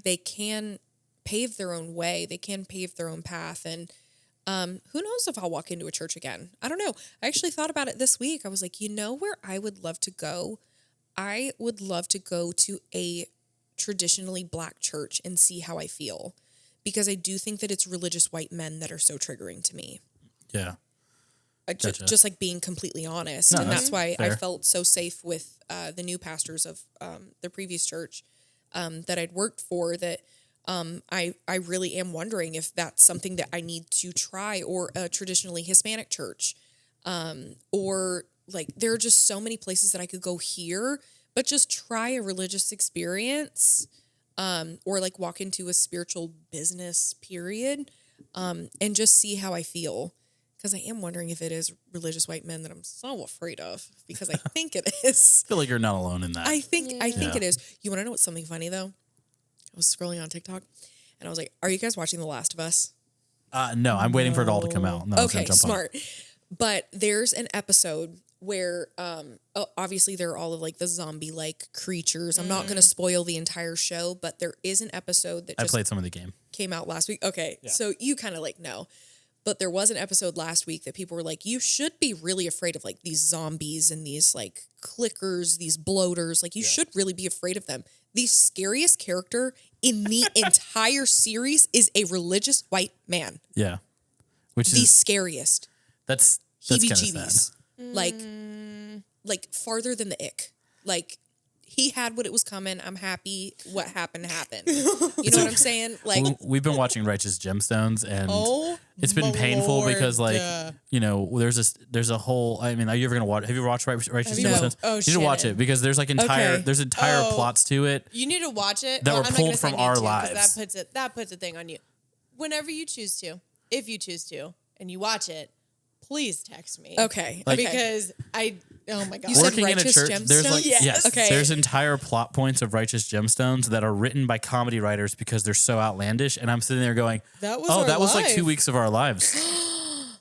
They can pave their own way. They can pave their own path. And who knows if I'll walk into a church again? I don't know. I actually thought about it this week. I was like, you know where I would love to go? I would love to go to a traditionally Black church and see how I feel, because I do think that it's religious white men that are so triggering to me. Yeah. Just like being completely honest. No, and that's why fair. I felt so safe with the new pastors of the previous church that I'd worked for, that I really am wondering if that's something that I need to try, or a traditionally Hispanic church. Or like, there are just so many places that I could go here, but just try a religious experience, or like walk into a spiritual business period, and just see how I feel. Because I am wondering if it is religious white men that I'm so afraid of, because I think it is. I feel like you're not alone in that. I think it is. You want to know what's something funny though? I was scrolling on TikTok and I was like, "Are you guys watching The Last of Us?" No, I'm waiting for it all to come out. No, Okay, smart. But there's an episode where obviously there are all of like the zombie-like creatures. I'm not going to spoil the entire show, but there is an episode that I just played some of the game. came out last week. Okay, so you kind of like know. But there was an episode last week that people were like, you should be really afraid of like these zombies and these like clickers, these bloaters. Like you should really be afraid of them. The scariest character in the entire series is a religious white man. Yeah. Which The is scariest. that's kind of Heebie-jeebies. sad. Like farther than the ick. Like he had what it was coming. I'm happy. What happened happened. You know what I'm saying? Like We've been watching Righteous Gemstones, and it's been my painful Lord. because, like, there's a whole. I mean, are you ever gonna watch? Have you watched Righteous you Gemstones? watched- oh, you need to watch Shannon. it because there's like entire Oh. plots to it. You need to watch it. That were I'm not pulled gonna say from need our to, 'cause lives. That puts a thing on you. Whenever you choose to, if you choose to, and you watch it, please text me. okay. Like- okay. Because oh my god, You said Working in a Righteous church, there's like Gemstones? Yes. Okay. there's entire plot points of Righteous Gemstones that are written by comedy writers because they're so outlandish, and I'm sitting there going, That was "Oh, our that was like 2 life. weeks of our lives."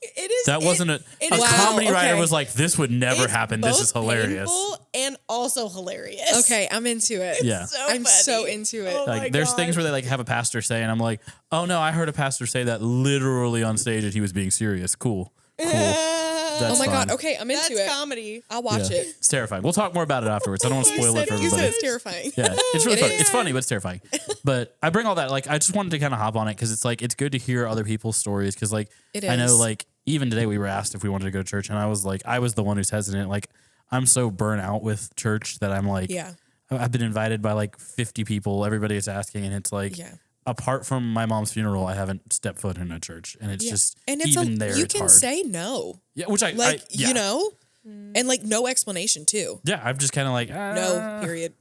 it is. That wasn't a it is comedy Wow, writer okay. was like, "This would never it's happen. This both is hilarious." painful and also hilarious. Okay, I'm into it. Yeah. So I'm so funny. into it. Oh my Like there's things gosh. where they like have a pastor say, and I'm like, "Oh no, I heard a pastor say that literally on stage that he was being serious." Cool. That's Oh my fun. god. Okay, I'm into That's it. comedy. I'll watch Yeah. it. It's terrifying. We'll talk more about it afterwards. I don't want to spoil it for You said everybody. it's terrifying. Yeah, it's really It fun. is. It's funny, but it's terrifying. But I bring all that. Like, I just wanted to kind of hop on it because it's like it's good to hear other people's stories. Because like It I know is. like even today we were asked if we wanted to go to church, and I was like, I was the one who's hesitant. Like I'm so burnt out with church that I'm like, Yeah. I've been invited by like 50 people. Everybody is asking, and it's like, Yeah. apart from my mom's funeral, I haven't stepped foot in a church, and it's just And it's even there. you it's can hard. say no. Yeah, which I Like, yeah. you know? And like no explanation too. Yeah, I'm just kind of like No, period.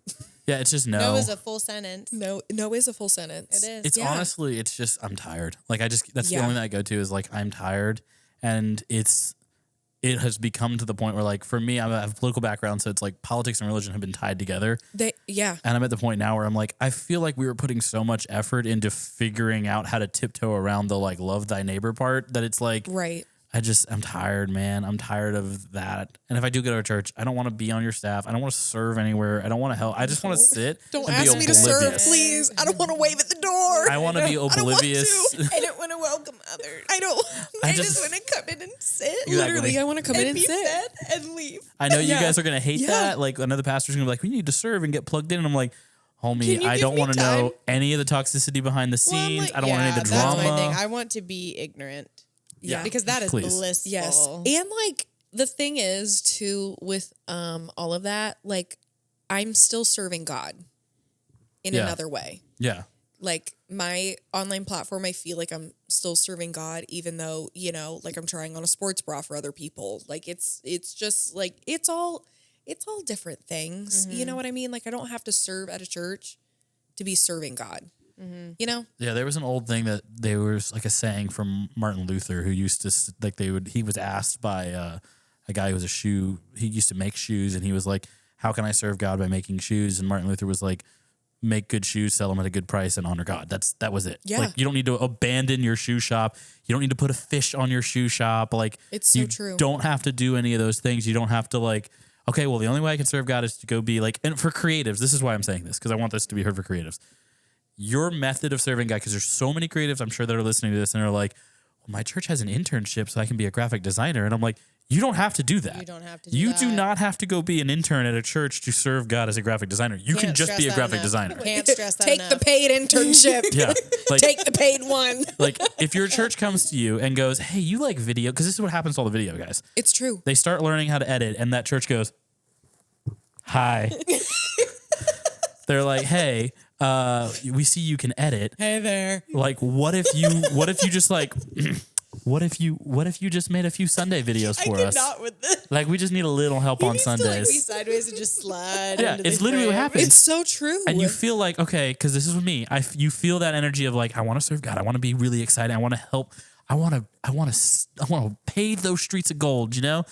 Yeah, it's just No is a full sentence. No is a full sentence. It is. It's Yeah. honestly, it's just I'm tired. Like that's the Yeah. only thing I go to is like I'm tired, and it has become to the point where like for me, I have a political background, so it's like politics and religion have been tied together, Yeah. and I'm at the point now where I'm like I feel like we were putting so much effort into figuring out how to tiptoe around the like love thy neighbor part that it's like Right. I'm tired, man. I'm tired of that. And if I do go to a church, I don't want to be on your staff. I don't want to serve anywhere. I don't want to help. I just want to sit. Don't and ask be me to serve, oblivious. please. I don't want to wave at the door. I want to be oblivious. I don't want to welcome others. I don't. I I just- just want to come in and sit. Literally, I want to come in and be sit. fed and leave. I know you Yeah. guys are gonna hate Yeah. that. Like another pastor's gonna be like, "We need to serve and get plugged in," and I'm like, "Homie, Can you I give don't me want to time? know any of the toxicity behind the Well, I'm scenes. like, I don't want any of the that's drama." my thing. I want to be ignorant. Yeah. Because that is Please. blissful. Yes. And like the thing is too with all of that, like I'm still serving God in Yeah. another way. Yeah, Like my online platform, I feel like I'm still serving God, even though, you know, like I'm trying on a sports bra for other people. Like it's just like it's all different things. You know what I mean? Like I don't have to serve at a church to be serving God. You know? yeah. There was an old thing that there was like a saying from Martin Luther who used to like he was asked by a guy who was he used to make shoes, and he was like, "How can I serve God by making shoes?" And Martin Luther was like, make good shoes, sell them at a good price, and honor God. That was it. Yeah. Like you don't need to abandon your shoe shop. You don't need to put a fish on your shoe shop. Like It's so you true. don't have to do any of those things. You don't have to like, okay, well, the only way I can serve God is to go be like, and for creatives, this is why I'm saying this, because I want this to be heard for creatives. Your method of serving God, because there's so many creatives I'm sure that are listening to this and are like, well, my church has an internship so I can be a graphic designer. And I'm like, you don't have to do that. You don't have to do You that. do not have to go be an intern at a church to serve God as a graphic designer. You can Can't just be a stress that graphic enough. designer. Can't stress that Take enough. the paid internship. Yeah. Like, Take the paid one. like if your church comes to you and goes, hey, you like video? Because this is what happens to all the video guys. It's true. They start learning how to edit, and that church goes, hi. They're like, hey, we see you can edit. Hey there. Like, what if you just like, what if you just made a few Sunday videos I for could us? not with this. Like, we just need a little help on Needs to, like, be Sundays. sideways and just slide. Yeah, into it's the literally what frame. happens. It's so true. And you feel like, okay, because this is with me. You feel that energy of like, I want to serve God. I want to be really excited. I want to help. I want to pave those streets of gold, you know?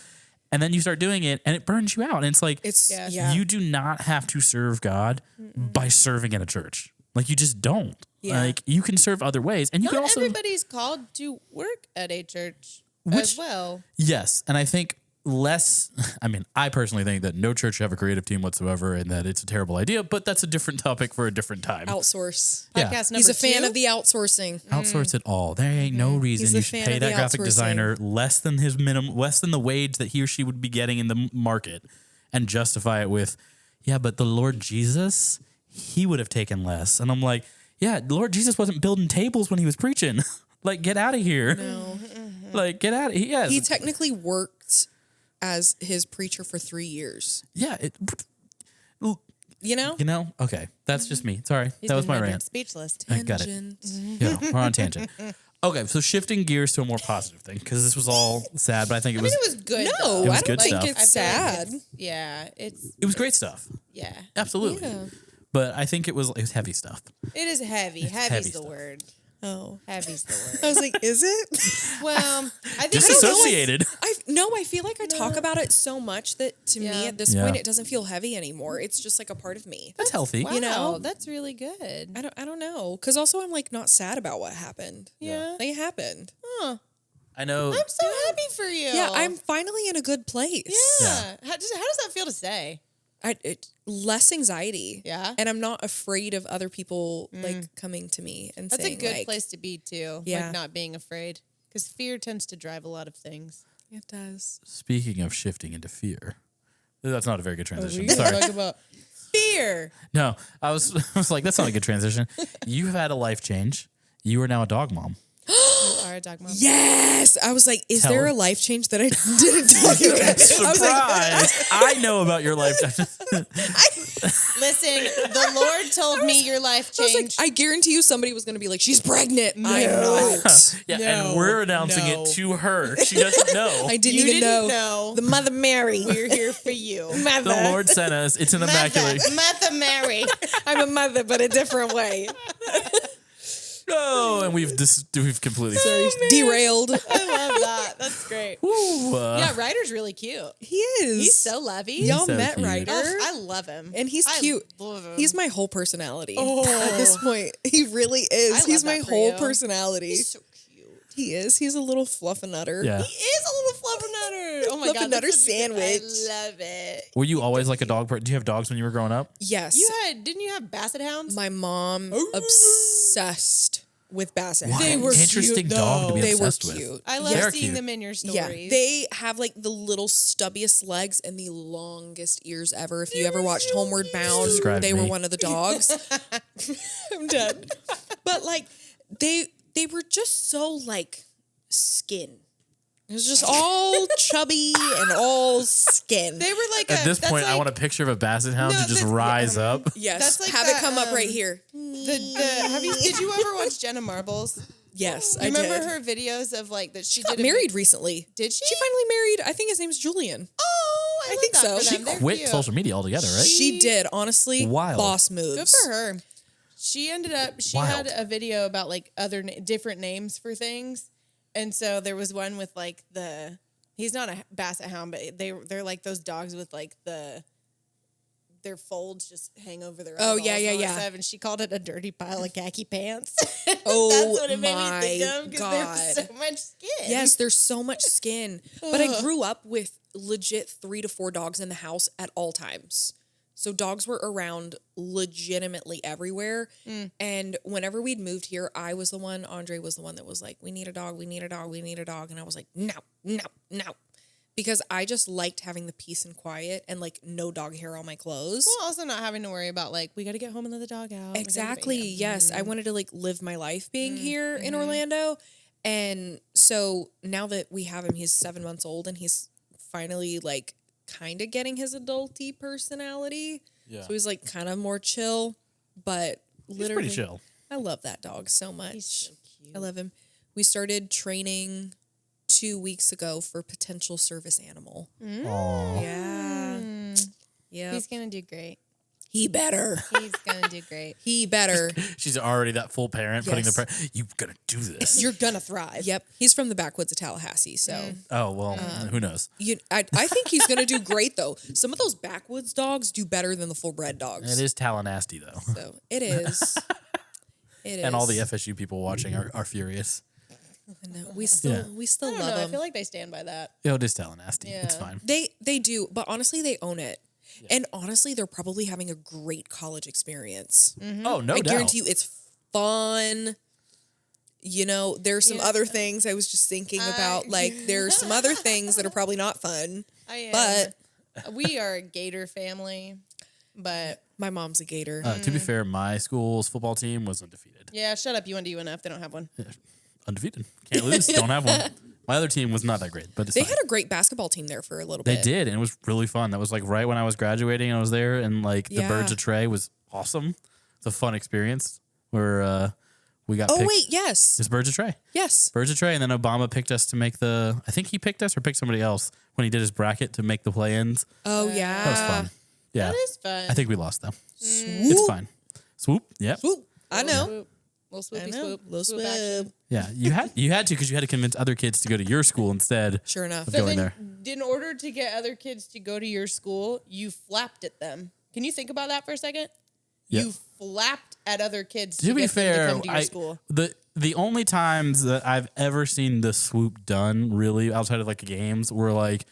And then you start doing it, and it burns you out. And it's like, It's Yes. yeah. you do not have to serve God by serving in a church. Like, you just don't. Yeah. Like, you can serve other ways, and you Not can also everybody's called to work at a church Which- as well. yes. And I think less, I mean, I personally think that no church should have a creative team whatsoever and that it's a terrible idea, but that's a different topic for a different time. Outsource. Yeah. Podcast number He's a fan 2. of the outsourcing. Outsource it all. There ain't no reason He's a you should fan pay of that the graphic outsourcing. designer less than his minimum, less than the wage that he or she would be getting in the market and justify it with, yeah, but the Lord Jesus, he would have taken less. And I'm like, yeah, the Lord Jesus wasn't building tables when he was preaching. Like, get out of here. No. Like, get out of here. Yes. He technically worked as his preacher for 3 years. Yeah. You know? You know? Okay. That's just me. Sorry. He's that was been my rendered rant. speechless. I got it. Tangent. Yeah, we're on tangent. Okay, so shifting gears to a more positive thing, because this was all sad, but I think it was It was good. No, though. It was I don't good think stuff. I it's feel like sad. it was great stuff. Yeah. Absolutely. Yeah. But I think it was heavy stuff. It is heavy. Heavy's heavy the stuff. word. Oh. Heavy's the word. I was like, is it? Well, I think Disassociated. I feel like I talk about it so much that to Yeah. me at this Yeah. point it doesn't feel heavy anymore. It's just like a part of me. That's healthy. Wow, you know? that's really good. I don't know, because also I'm like not sad about what happened. Yeah. Like it happened. Huh. I know. I'm so happy for you. Yeah, I'm finally in a good place. Yeah. How does that feel to say? Less anxiety. Yeah. And I'm not afraid of other people like coming to me and That's saying a good like, place to be too. Yeah. Like not being afraid, because fear tends to drive a lot of things. It does. Speaking of shifting into fear, that's not a very good transition. We Sorry. talk about fear. No, I was like, that's not a good transition. You've had a life change. You are now a dog mom. You are a dog mom. Yes. I was like, is Tell there us. a life change that I didn't tell you about? Surprise! I know about your life. Listen, the Lord told me your life I was like, changed. I guarantee you somebody was going to be like, she's pregnant. I'm not. Yeah, No, and we're announcing no. it to her. She doesn't know. I didn't You even didn't know. know. The Mother Mary. We're here for you. Mother. The Lord sent us. It's an immaculate. Mother Mary. I'm a mother, but a different way. No, and we've completely. Derailed. I love that. That's great. Ooh, Yeah, Ryder's really cute. He is. He's so lovey. Y'all so met cute. Ryder. Ugh, I love him. And he's I cute. love him. He's my whole personality Oh. at this point. He really is. I He's love my that for whole you. personality. He's so cute. He is. He's a little fluffernutter. Yeah. He is a little fluffernutter. Oh my god, Fluffernutter that's such a good- sandwich. I love it. Were you always like a dog person? Do you have dogs when you were growing up? Yes. Didn't you have basset hounds? My mom obsessed with basset What hounds. an were interesting cute, dog to be They were obsessed with. cute. I love They're seeing cute. them in your stories. Yeah, they have like the little stubbiest legs and the longest ears ever. If you ever watched Homeward Bound, Describe they were me. one of the dogs. I'm dead. But like they were just so like skin. It was just all chubby and all skin. They were like At this that's point, I like want a picture of a basset hound No, to just that's- rise up. Yes, That's like have that, it come up right here. did you ever watch Jenna Marbles? Yes, You I remember did. her videos of like that she Got did a married recently. Did she? She finally married. I think his name's Julian. Oh, I, love think that so. for She them. They're Quit cute. social media altogether, right? She did, honestly. Wild. Boss moves. Good for her. She ended up. She Wild. had a video about like other different names for things, and so there was one with like the. He's not a basset hound, but they're like those dogs with like their folds just hang over their. Oh, eyeballs yeah, and all that yeah. stuff, and she called it a dirty pile of khaki pants. Oh, That's what it made my me think of because God. there's so much skin. Yes, there's so much skin. But I grew up with legit 3 to 4 dogs in the house at all times. So dogs were around legitimately everywhere. And whenever we'd moved here, Andre was the one that was like, we need a dog, we need a dog, we need a dog. And I was like, no. Because I just liked having the peace and quiet and like no dog hair on my clothes. Well, also not having to worry about like we got to get home and let the dog out. Exactly. Yes. I wanted to like live my life being here in Mm-hmm. Orlando. And so now that we have him, he's 7 months old and he's finally like kind of getting his adulty personality. Yeah. So he's like kind of more chill, but He's literally pretty chill. I love that dog so much. He's so cute. I love him. We started training 2 weeks ago for potential service animal. Aw. Yeah. Yeah. He's gonna do great. He better. He's gonna do great. He better. She's already that full parent putting the Yes. you gotta do this. You're gonna thrive. Yep. He's from the backwoods of Tallahassee, so Oh well, who knows? I think he's gonna do great though. Some of those backwoods dogs do better than the full bred dogs. It is Tallahassee though, So it is. It is. and all the FSU people watching are furious. No, we still I don't love know. I them. feel like they stand by that. Yo, just tell nasty. It's Yeah. fine. They do, but honestly, they own it. And honestly, they're probably having a great college experience. Oh, no I doubt. guarantee you, it's fun. You know, there's some Yeah. other things I was just thinking about. Like, there's some other things that are probably not fun. I am. But We are a Gator family, but my mom's a Gator. To be fair, my school's football team was undefeated. yeah, shut up. You went to UNF. They don't have one. Undefeated. Can't lose. Don't have one. My other team was not that great, but it's They fine. had a great basketball team there for a little They bit. did, and it was really fun. That was like right when I was graduating. I was there, and like the Yeah. Birds of Trey was awesome. It's a fun experience where we got. Oh, picked. wait, yes. It's Birds of Trey. Yes. Birds of Trey, and then Obama picked us to make the. I think he picked us or picked somebody else when he did his bracket to make the play-ins. Oh, yeah. That was fun. Yeah, That is fun. I think we lost though. Swoop. It's fine. Swoop. Yep. Swoop. I know. Swoop. Little swoopy I know. swoop. Little swoop swoop. action. Yeah, you had to because you had to convince other kids to go to your school instead Sure enough. of So going then, there. in order to get other kids to go to your school, you flapped at them. Can you think about that for a second? Yeah. You flapped at other kids To be get them fair, to come to your school. the only times that I've ever seen the swoop done really outside of like games were like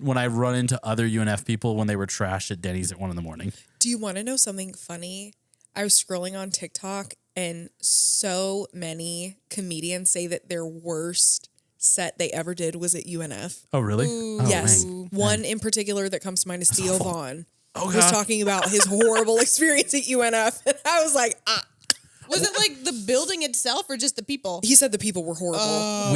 when I run into other UNF people when they were trashed at Denny's at 1 a.m. Do you want to know something funny? I was scrolling on TikTok and so many comedians say that their worst set they ever did was at UNF. Oh really? Oh, Yes. dang. One in particular that comes to mind is Theo awful. Vaughn. Oh, Was God. talking about his horrible experience at UNF. And I was like, Was it like the building itself or just the people? he said the people were horrible.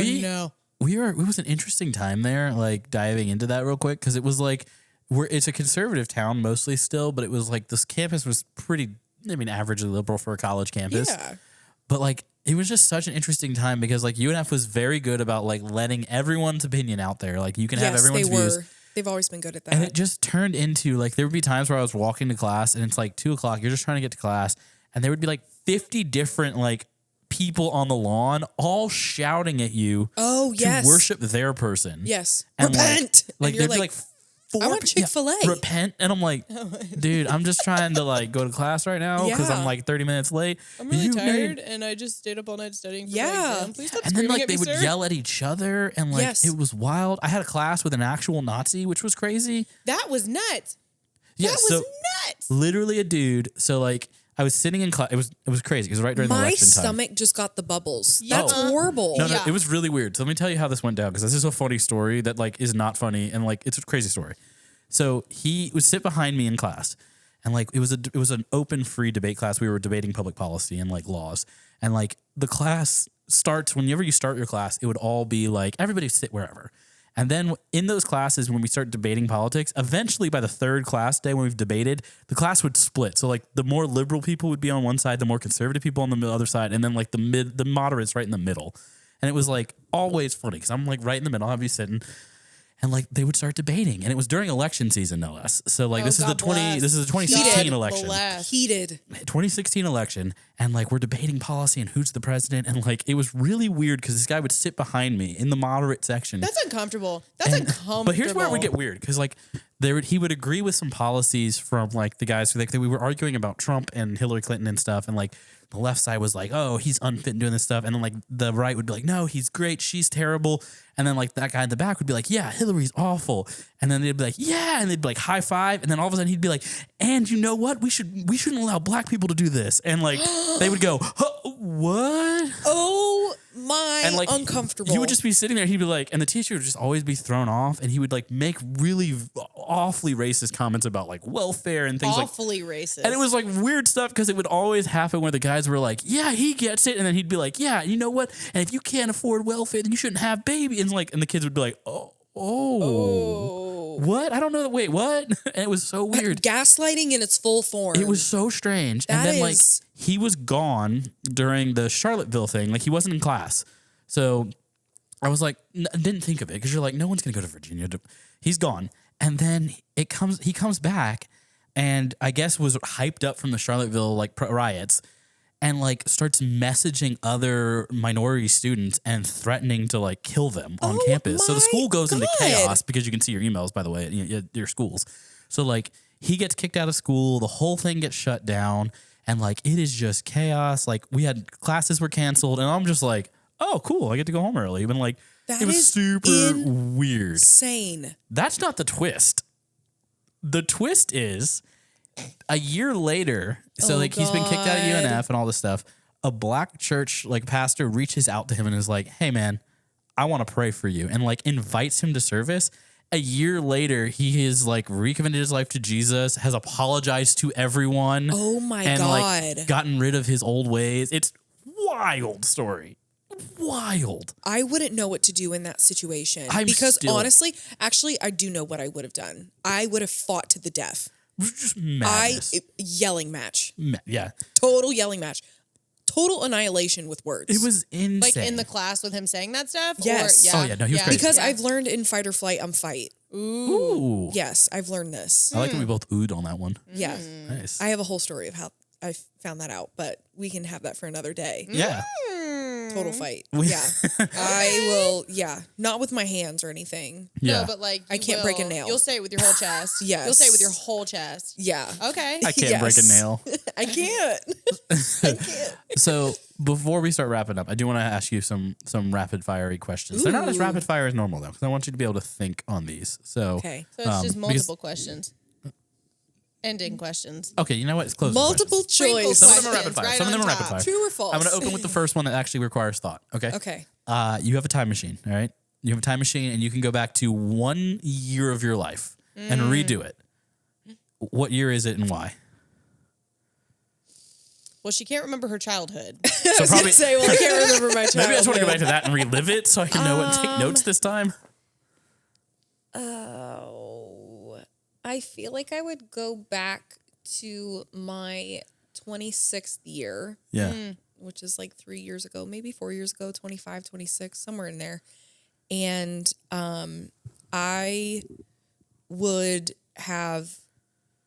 It was an interesting time there, like diving into that real quick because it was like it's a conservative town mostly still, but it was like this campus was pretty, I mean, averagely liberal for a college campus. Yeah. But like it was just such an interesting time because like UNF was very good about like letting everyone's opinion out there. Like you can have Yes, they everyone's views. were. They've always been good at that. And it just turned into like there would be times where I was walking to class and it's like 2:00, you're just trying to get to class, and there would be like 50 different like people on the lawn all shouting at you Oh, to yes. worship their person. Yes. And Repent. Like And you're there'd be like four I want Chick-fil-A. repent. And I'm like, dude, I'm just trying to like go to class right now because Yeah. I'm like 30 minutes late. I'm really You tired made- and I just stayed up all night studying for Yeah. my exam. Please stop And then screaming like at they me, would sir. yell at each other and like Yes. it was wild. I had a class with an actual Nazi, which was crazy. That was nuts. Yeah, That so was nuts. literally a dude. So like I was sitting in class. It was crazy. It was right during the My election time. stomach just got the bubbles. Yeah. That's horrible. No, Yeah. it was really weird. So let me tell you how this went down because this is a funny story that like is not funny and like it's a crazy story. So he would sit behind me in class, and like it was an open free debate class. We were debating public policy and like laws, and like the class starts whenever you start your class. It would all be like everybody sit wherever. And then in those classes, when we start debating politics, eventually by the third class day when we've debated, the class would split. So like the more liberal people would be on one side, the more conservative people on the other side, and then like the moderates right in the middle. And it was like always funny because I'm like right in the middle. I'll be sitting, and like they would start debating, and it was during election season, no less. So like Oh, this is the God bless. 2016 God election. bless. Heated. 2016 election, and like we're debating policy and who's the president, and like it was really weird because this guy would sit behind me in the moderate section. That's uncomfortable. That's And- uncomfortable. But here's where it would get weird because like he would agree with some policies from like the guys who like we were arguing about Trump and Hillary Clinton and stuff, and like the left side was like, oh, he's unfit in doing this stuff, and then like the right would be like, no, he's great, she's terrible, and then like that guy in the back would be like, yeah, Hillary's awful, and then they'd be like, yeah, and they'd be like high five, and then all of a sudden he'd be like, and you know what, we shouldn't allow black people to do this, and like they would go, huh, what? Oh my, And like uncomfortable. You would just be sitting there. He'd be like, and the teacher would just always be thrown off, and he would like make really awfully racist comments about like welfare and things like. awfully racist. And it was like weird stuff because it would always happen where the guys were like, "Yeah, he gets it," and then he'd be like, "Yeah, you know what? And if you can't afford welfare, then you shouldn't have baby." And like, and the kids would be like, "Oh, what? I don't know. Wait, what?" And it was so weird. gaslighting in its full form. It was so strange. And That then like is- he was gone during the Charlottesville thing. Like he wasn't in class. So I was like, didn't think of it because you're like, no one's gonna go to Virginia. He's gone. And then he comes back and I guess was hyped up from the Charlottesville like riots and like starts messaging other minority students and threatening to like kill them on Oh campus. So the my school goes into God. chaos because you can see your emails, by the way, at your schools. So like he gets kicked out of school, the whole thing gets shut down, and like it is just chaos. Like we had classes were canceled, and I'm just like, oh, cool, I get to go home early. And like, That it was is super weird. insane. That's not the twist. The twist is a year later, so Oh, like he's been kicked out of God. UNF and all this stuff. A black church like pastor reaches out to him and is like, "Hey man, I want to pray for you," and like invites him to service. A year later, he has like recommitted his life to Jesus, has apologized to everyone. Oh my and God. like gotten rid of his old ways. It's wild story. Wild. I wouldn't know what to do in that situation I'm because still- honestly, actually, I do know what I would have done. I would have fought to the death. It was just madness. Yelling match, Yeah. total yelling match, total annihilation with words. It was insane. Like in the class with him saying that stuff? Yes. Or, Oh, yeah, no, he was crazy. because Yeah. I've learned in fight or flight, I'm fight. Ooh. Yes, I've learned this. I like that we both oohed on that one. Yeah, Nice. I have a whole story of how I found that out, but we can have that for another day. Yeah. Total fight. We- Yeah, I will. Yeah, not with my hands or anything. Yeah. No, but like I you can't break a will- nail. You'll say it with your whole chest. Yes. You'll say it with your whole chest. Yeah, Okay. I can't break a Yes. nail. I can't. So before we start wrapping up, I do want to ask you some rapid fiery questions. They're not as Ooh. rapid fire as normal though, because I want you to be able to think on these. So Okay. So it's just because- multiple questions. Ending questions. Okay, you know what? It's closing Multiple questions. Sprinkle choice. Some of them are rapid questions fire. right Some of them on are rapid top. fire. True or false? I'm going to open with the first one that actually requires thought. Okay. Okay. You have a time machine. All right. You have a time machine, and you can go back to 1 year of your life and redo it. What year is it, and why? Well, she can't remember her childhood. So probably Say, well, I can't remember my childhood. maybe I just want to go back to that and relive it so I can know what to take notes this time. Oh, I feel like I would go back to my 26th year, Yeah. which is like 3 years ago, maybe 4 years ago, 25, 26, somewhere in there. And I would have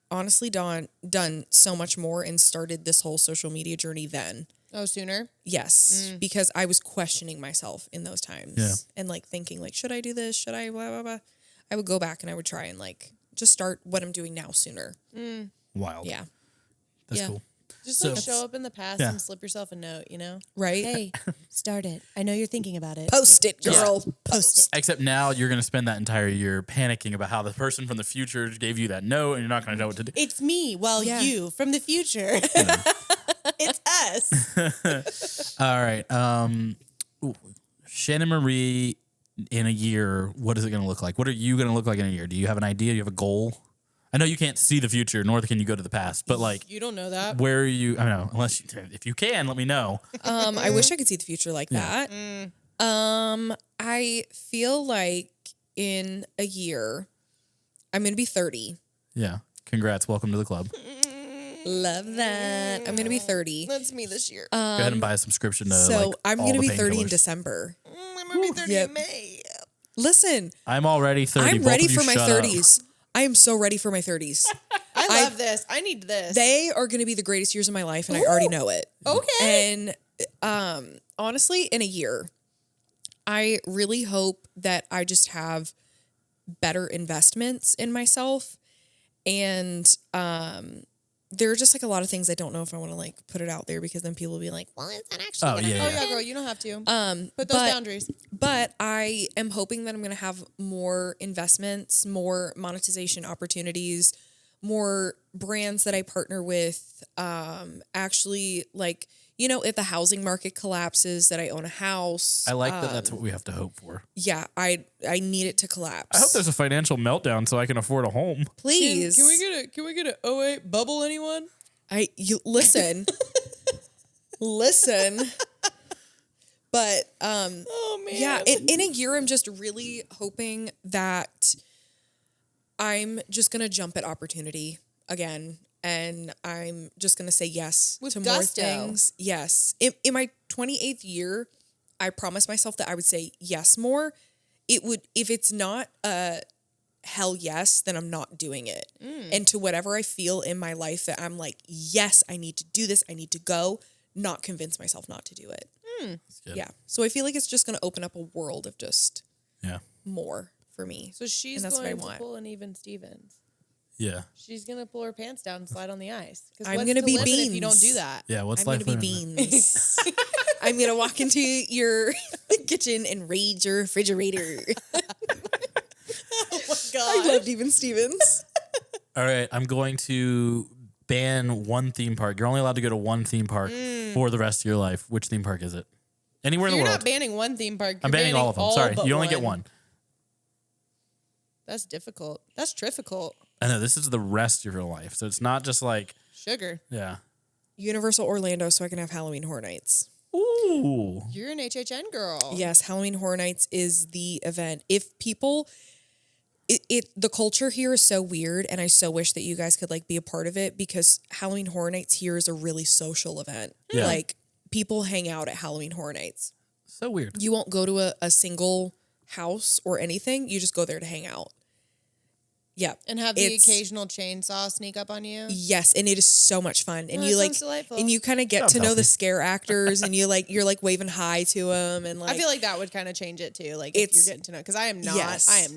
honestly done so much more and started this whole social media journey then. Oh, sooner? Yes, because I was questioning myself in those times Yeah. and like thinking like, should I do this? Should I blah, blah, blah. I would go back and I would try and like just start what I'm doing now sooner. Wild. Yeah. That's Yeah. cool. Just So- like show up in the past Yeah. and slip yourself a note, you know? Right? Hey, start it. I know you're thinking about it. Post it, girl. Post it. Except now you're going to spend that entire year panicking about how the person from the future gave you that note and you're not going to know what to do. It's me. Well, Yeah. you from the future. It's us. All right. Shannon Marie in a year, what is it going to look like? What are you going to look like in a year? Do you have an idea? Do you have a goal? I know you can't see the future, nor can you go to the past, but like, You don't know that. where are you? I don't know. Unless if you can, let me know. I wish I could see the future like that. I feel like in a year, I'm going to be 30. Yeah. Congrats. Welcome to the club. Love that. I'm going to be 30. That's me this year. Go ahead and buy a subscription to So like, I'm all going to the be 30 in painkillers. December. I'm going to be 30 Yep. in May. Listen, I'm already 30. I'm Both ready of you for my shut up. 30s. I am so ready for my 30s. I love this. I need this. They are going to be the greatest years of my life, and I already know it. Okay. And honestly, in a year, I really hope that I just have better investments in myself. And there are just like a lot of things I don't know if I want to like put it out there because then people will be like, well, is that actually Oh, gonna yeah, Oh, happen? yeah, girl. You don't have to. Put those but- boundaries. But I am hoping that I'm going to have more investments, more monetization opportunities, more brands that I partner with. Actually, like, you know, if the housing market collapses, that I own a house. I like that. That's what we have to hope for. Yeah, I need it to collapse. I hope there's a financial meltdown so I can afford a home. Please. Can we get a 08 bubble, anyone? You listen. Listen. But Oh, man. yeah, in a year, I'm just really hoping that I'm just going to jump at opportunity again. And I'm just going to say yes With to gusto. more things. Yes. In my 28th year, I promised myself that I would say yes more. It would, if it's not a hell yes, then I'm not doing it. And to whatever I feel in my life that I'm like, yes, I need to do this. I need to go, not convince myself not to do it. Good. Yeah. So I feel like it's just going to open up a world of just Yeah. more for me. So she's And that's what I going to want. pull an Even Stevens. Yeah. She's going to pull her pants down and slide on the ice. 'Cause I'm what's gonna to be live in if you don't beans. do that. Yeah. What's I'm going life to be learning then? beans. I'm going to walk into your kitchen and raid your refrigerator. Oh my God. I loved Even Stevens. All right, I'm going to ban one theme park. You're only allowed to go to one theme park for the rest of your life. Which theme park is it? Anywhere in the You're world. not banning one theme park. I'm You're banning all of them. Sorry, but you only get one. That's difficult. That's difficult. I know this is the rest of your life, so it's not just like Sugar. yeah. Universal Orlando so I can have Halloween Horror Nights. Ooh, You're an HHN girl. Yes, Halloween Horror Nights is the event. If people, the culture here is so weird, and I so wish that you guys could like be a part of it because Halloween Horror Nights here is a really social event. Yeah. Like people hang out at Halloween Horror Nights. so weird. You won't go to a single house or anything. You just go there to hang out. Yeah. And have the It's- occasional chainsaw sneak up on you. Yes, and it is so much fun, and Oh, you that like, sounds delightful. and you kind of get Sounds to know healthy. the scare actors, and you're like waving hi to them, and like I feel like that would kind of change it too. Like if It's- you're getting to know, because I am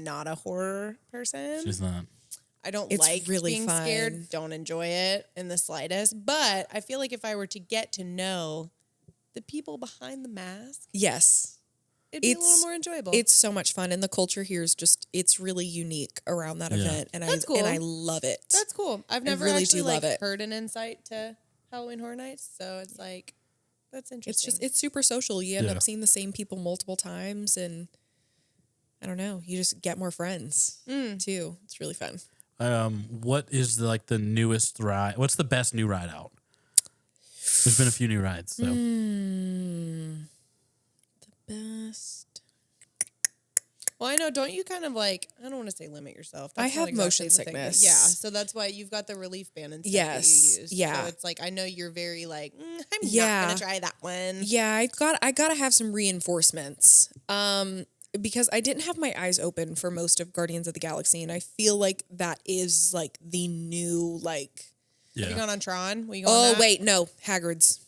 not a horror person. She's not. I don't It's like really being fun. scared. Don't enjoy it in the slightest. But I feel like if I were to get to know the people behind the mask, yes, it'd be a It's- little more enjoyable. it's so much fun, and the culture here is just it's really unique around that Yeah. event, and That's cool. I love it. That's cool. I've never really actually do like love it. heard an insight to Halloween Horror Nights, so it's like that's It's interesting. just it's super social. You end Yeah. up seeing the same people multiple times, and I don't know, you just get more friends too. It's really fun. What is the newest ride? What's the best new ride out? There's been a few new rides. So Best. Well, I know. Don't you kind of like? I don't want to say limit yourself. I That's not have motion exactly the thing, but sickness. Yeah, so that's why you've got the relief band and stuff Yes, that you use. yeah. So it's like I know you're very like I'm Yeah. not gonna try that one. Yeah, I gotta have some reinforcements. Because I didn't have my eyes open for most of Guardians of the Galaxy, and I feel like that is like the new like. Have you yeah, gone on Tron? Will you go on Oh that? wait, no, Hagrid's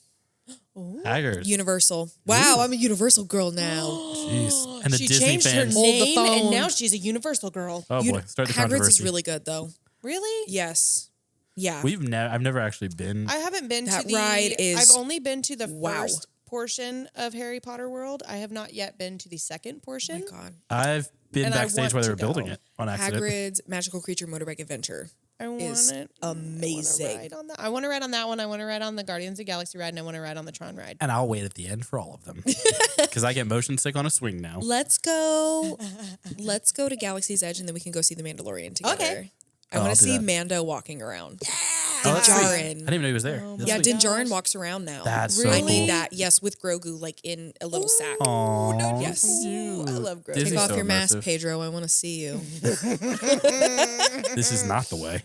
Haggard. Universal. Wow, I'm a Universal girl now. Jeez, and the she Disney changed her fans. Hold the name, and phone. now she's a Universal girl. Oh boy, start the Hagrid's controversy. is really good though. Really? Yes. Yeah. I've never actually been. I haven't been That to the ride is- I've only been to the Wow. first portion of Harry Potter World. I have not yet been to the second Oh portion. my God. I've been And I backstage want while they to were building go. it on accident. Hagrid's Magical Creature Motorbike Adventure. I want is it. amazing. I want to ride on that one. I want to ride on the Guardians of the Galaxy ride, and I want to ride on the Tron ride. And I'll wait at the end for all of them because I get motion sick on a swing now. Let's go. Let's go to Galaxy's Edge, and then we can go see the Mandalorian together. Okay. I Oh, want I'll to do see that. Mando walking around. Oh, that's sweet. Djarin. I didn't even know he was there. That's Yeah, sweet. Din Djarin gosh. walks around now. That's so Really? I cool. need that. Yes, with Grogu, like in a little sack. Aww, Yes. Ooh, I love Grogu. Disney's Take off so your mask, immersive. Pedro. I want to see you. This is not the way.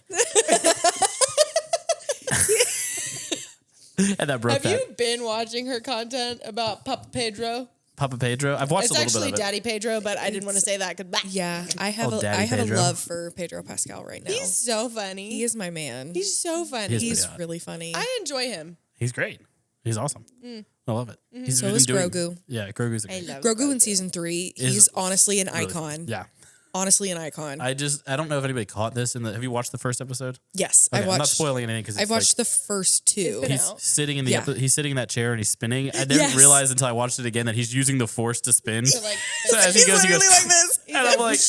And that broke Have that. you been watching her content about Papa Pedro? Papa Pedro. I've watched It's a little actually bit of it. Daddy Pedro, but I didn't want to say that because Yeah, I have Oh, a, Daddy I have Pedro. a love for Pedro Pascal right now. he's so funny. He is my man. He's so funny. He is He's pretty hot. really funny. I enjoy him. He's great. He's awesome. I love it. He's So been is doing- Grogu. Yeah, Grogu's a I great. love Grogu in season 3, Is he's honestly an really- icon. Yeah. Honestly, an icon. I don't know if anybody caught this have you watched the first episode? yes, Okay, I I'm not watched. spoiling anything because I've watched the first 2. been he's out. sitting in the Yeah. he's sitting in that chair and he's spinning. I didn't Yes. realize until I watched it again that he's using the force to spin. So like, So as he goes, literally like this. and I'm like,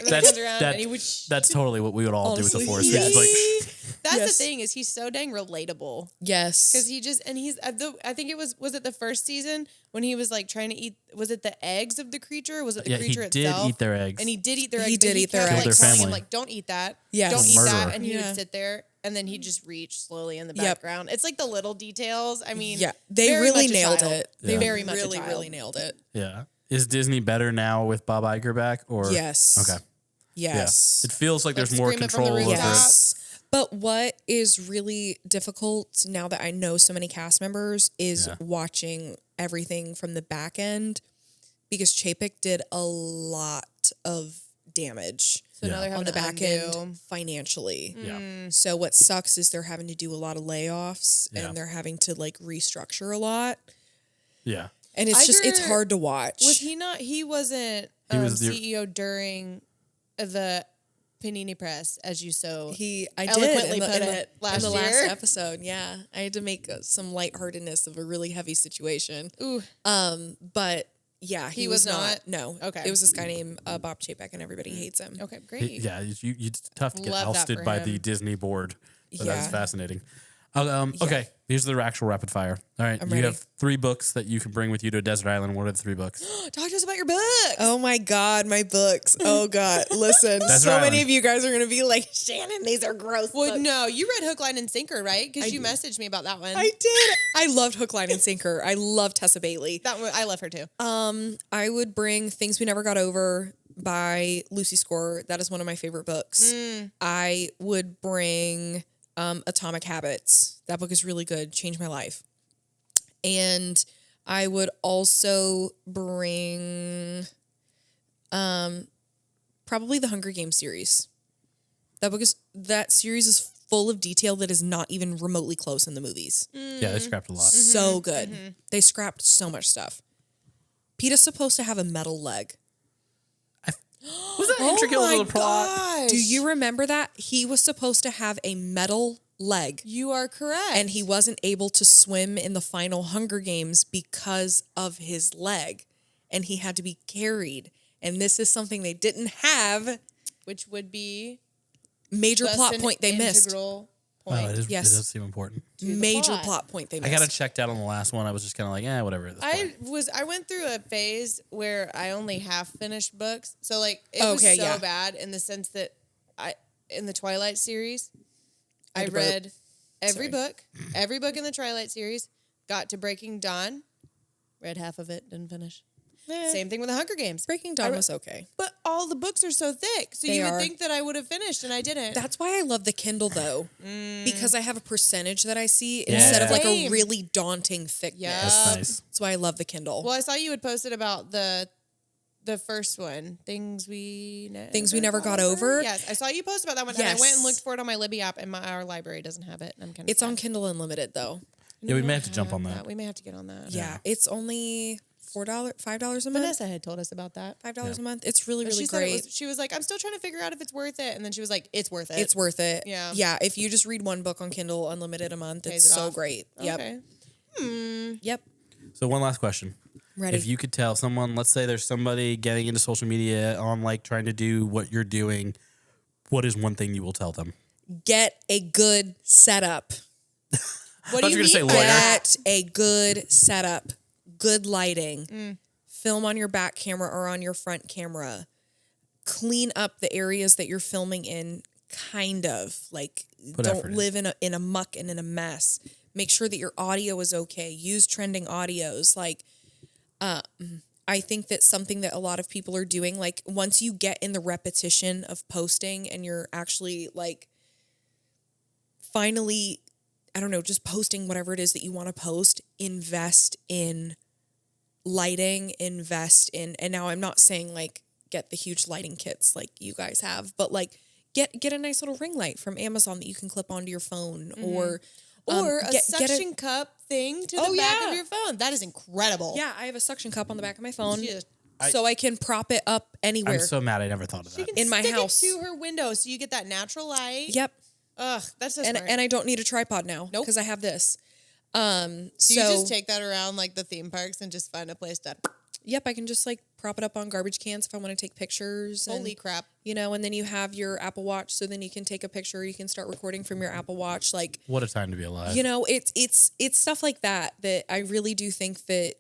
and then he turns around that- and he whoosh. that's totally what we would all do with the Honestly, force. We just like, That's Yes. the thing is he's so dang relatable Yes. because he just and he's I think it was it the first season when he was like trying to eat was it the eggs of the creature or was it the yeah, he creature did itself eat their eggs. and he did eat their eggs He but did eat their kept, eggs. like, Killed their telling him family. like don't eat that Yes. don't eat Murderer. that and he Yeah. would sit there and then he'd just reach slowly in the Yep. background. It's like the little details. I mean Yeah, they very really much a nailed child. it. They They very much a really, child. really nailed it. yeah. Is Disney better now with Bob Iger back or Yes. Okay. Yes. Yeah. It feels like Like there's more scream it from the control over it. rooftops. Yes. But what is really difficult now that I know so many cast members is Yeah. watching everything from the back end because Chapek did a lot of damage So now Yeah. they're having on the to back undo. end financially. Yeah. So what sucks is they're having to do a lot of layoffs Yeah. and they're having to like restructure a lot. Yeah. And it's Iger- hard to watch. Was he not? He wasn't He was the- CEO during the panini press, as you so I eloquently did put it last in the year. last episode. Yeah, I had to make some lightheartedness of a really heavy situation. Ooh. But yeah, he was not. No, Okay. It was this guy named Bob Chapek, and everybody hates him. Okay, great. Yeah, it's tough to get Love that ousted for by him. the Disney board. But Yeah. that's fascinating. Okay, here's the actual rapid fire. All right, I'm you ready. have 3 books that you can bring with you to a desert island. What are the 3 books? Talk to us about your book. Oh my God, my books. Oh God, listen. Desert so many Island. of you guys are gonna be like, Shannon, these are gross. Well, books." no, you read Hook, Line, and Sinker, right? Because you messaged me about that one. I did. I loved Hook, Line, and Sinker. I love Tessa Bailey. That one, I love her too. I would bring Things We Never Got Over by Lucy Score. That is one of my favorite books. I would bring Atomic Habits. That book is really good. Changed my life. And I would also bring probably the Hunger Games series. That series is full of detail that is not even remotely close in the movies. Yeah, they scrapped a lot. So good. They scrapped so much stuff. Peeta's supposed to have a metal leg. Was that intricate little plot? gosh. Do you remember that? He was supposed to have a metal leg. You are correct. And he wasn't able to swim in the final Hunger Games because of his leg. And he had to be carried. And this is something they didn't have. Which would be Major just plot an point they missed. integral Wow, point. it Yes. does seem important. the Major plot. plot point they I missed. got it checked out on the last one. I was just kind of like, whatever. At this point. I went through a phase where I only half finished books. So like it was Okay, so yeah. bad in the sense that in the Twilight series, I had to burp. read every Sorry. book in the Twilight series, got to Breaking Dawn, read half of it, didn't finish. Same thing with the Hunger Games. Breaking Dawn was okay. But all the books are so thick. So They you would are. think that I would have finished and I didn't. That's why I love the Kindle though, because I have a percentage that I see instead of like a Same. really daunting thickness. Yeah. That's nice. That's why I love the Kindle. Well, I saw you had posted about the first one, Things We Never Got Over. Yes, I saw you post about that one, and I went and looked for it on my Libby app, and our library doesn't have it. And I'm kind of It's on Kindle Unlimited though. Yeah, we may have to jump on that. We may have to get on that. Yeah, it's only $5 a month. Vanessa had told us about that. $5 a month. It's really, really She said great. she was like, I'm still trying to figure out if it's worth it, and then she was like, it's worth it. It's worth it. Yeah. Yeah. If you just read one book on Kindle Unlimited a month, Pays it's it so off. great. Yep. Okay. Yep. So one last question. Ready. If you could tell someone, let's say there's somebody getting into social media on like trying to do what you're doing, what is one thing you will tell them? Get a good setup. What thought do you were you gonna mean say by lawyer. that? Get a good setup. Good lighting. Film on your back camera or on your front camera. Clean up the areas that you're filming in, kind of. Like, Put effort don't in. live in a muck and in a mess. Make sure that your audio is okay. Use trending audios. Like, I think that's something that a lot of people are doing. Like, once you get in the repetition of posting and you're actually like finally, I don't know, just posting whatever it is that you want to post, invest in lighting, invest in, and now I'm not saying like get the huge lighting kits like you guys have, but like get a nice little ring light from Amazon that you can clip onto your phone or Or a get suction cup thing to the Oh, back yeah. of your phone. That is incredible. Yeah, I have a suction cup on the back of my phone, She is- so I can prop it up anywhere. I'm so mad I never thought of She that. can In my stick house. it to her window so you get that natural light. Yep, Ugh, that's so and smart. I don't need a tripod now Nope. because I have this. Do So you just take that around like the theme parks and just find a place to yep, I can just like prop it up on garbage cans if I want to take pictures. holy and, crap. you know, and then you have your Apple Watch, so then you can take a picture. You can start recording from your Apple Watch, like. What a time to be alive. You know, it's stuff like that I really do think that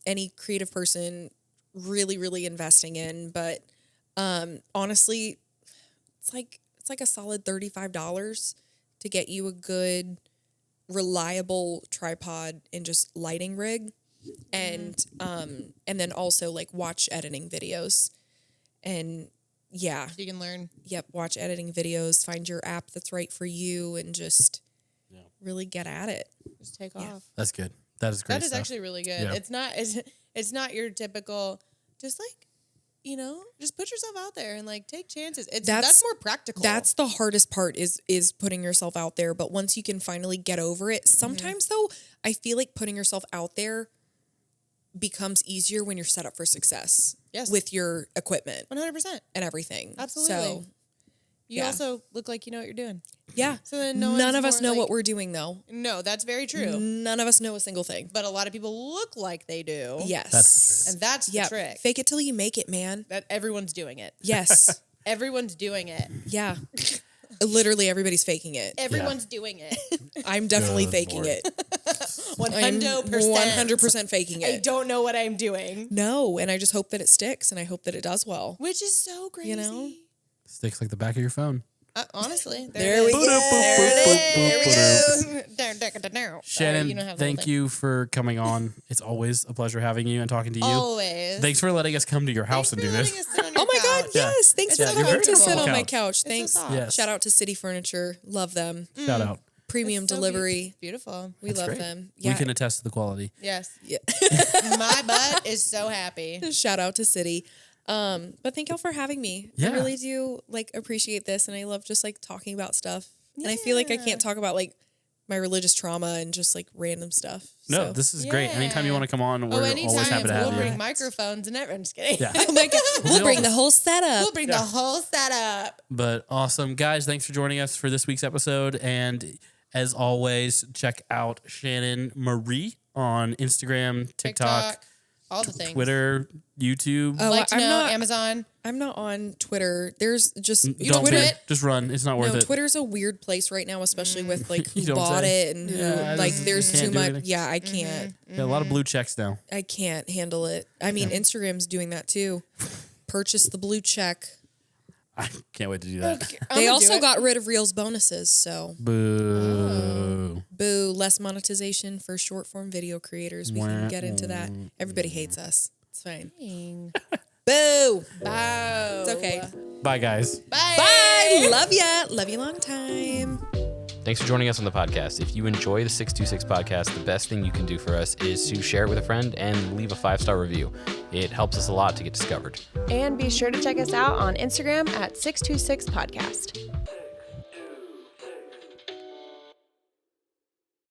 any creative person really investing in. But honestly, it's like a solid $35 to get you a good, reliable tripod and just lighting rig, and then also like watch editing videos, and yeah, You can learn. yep, watch editing videos, find your app that's right for you, and just really get at it. Just take off. That's good. That is great. That is stuff. actually really good. Yeah. It's not your typical just like, you know, just put yourself out there and like take chances. That's more practical. That's the hardest part is putting yourself out there. But once you can finally get over it, sometimes though, I feel like putting yourself out there becomes easier when you're set up for success. Yes. With your equipment 100%. and everything. Absolutely. So You also look like you know what you're doing. Yeah. So then none of us know what we're doing, though. No, that's very true. None of us know a single thing. But a lot of people look like they do. Yes. That's the truth. And that's the trick. Fake it till you make it, man. That everyone's doing it. Yes. Everyone's doing it. Yeah. Literally everybody's faking it. Everyone's doing it. I'm definitely Good faking Lord. it. 100%. 100% faking I it. don't know what I'm doing. No, and I just hope that it sticks, and I hope that it does well. Which is so crazy. You know? Sticks like the back of your phone. Honestly. There we go. Shannon, you don't have the whole thank thing. you for coming on. It's always a pleasure having you and talking to you. Always. Thanks for letting us come to your house and do this. Oh my God, Yeah. yes. Thanks Yeah, for you're coming to very sit on my welcome. couch. It's so Thanks. soft. Yes. Shout out to City Furniture. Love them. Shout out. Premium It's so delivery. beautiful. We That's love great. them. We Yeah. can attest to the quality. Yes. Yeah. My butt is so happy. Shout out to City. But thank y'all for having me. Yeah. I really do appreciate this, and I love just talking about stuff. And I feel like I can't talk about my religious trauma and just random stuff. No, So. this is great. Anytime you want to come on, we're anytime. always happy to have We'll you. bring microphones and everything. Just kidding. Yeah. Oh my God. We'll bring the whole setup. We'll bring the whole setup. But awesome. Guys, thanks for joining us for this week's episode. And as always, check out Shannon Marie on Instagram, TikTok, all the things. Twitter, YouTube. Oh, Like to I'm know, not. Amazon. I'm not on Twitter. There's just Don't Twitter. do it. Just run. It's not worth No, it. Twitter's a weird place right now, especially with You who don't bought say. it and who Yeah, there's can't too do much. anything. Yeah, I can't. Yeah, a lot of blue checks now. I can't handle it. I mean, Instagram's doing that too. Purchase the blue check. I can't wait to do that. They also got rid of Reels bonuses, so Boo. boo, less monetization for short form video creators. We can get into that. Everybody hates us. It's fine. Boo. Wow. It's okay. Bye, guys. Bye. Bye. Love ya. Love you long time. Thanks for joining us on the podcast. If you enjoy the 626 podcast, the best thing you can do for us is to share it with a friend and leave a 5-star review. It helps us a lot to get discovered. And be sure to check us out on Instagram at 626podcast.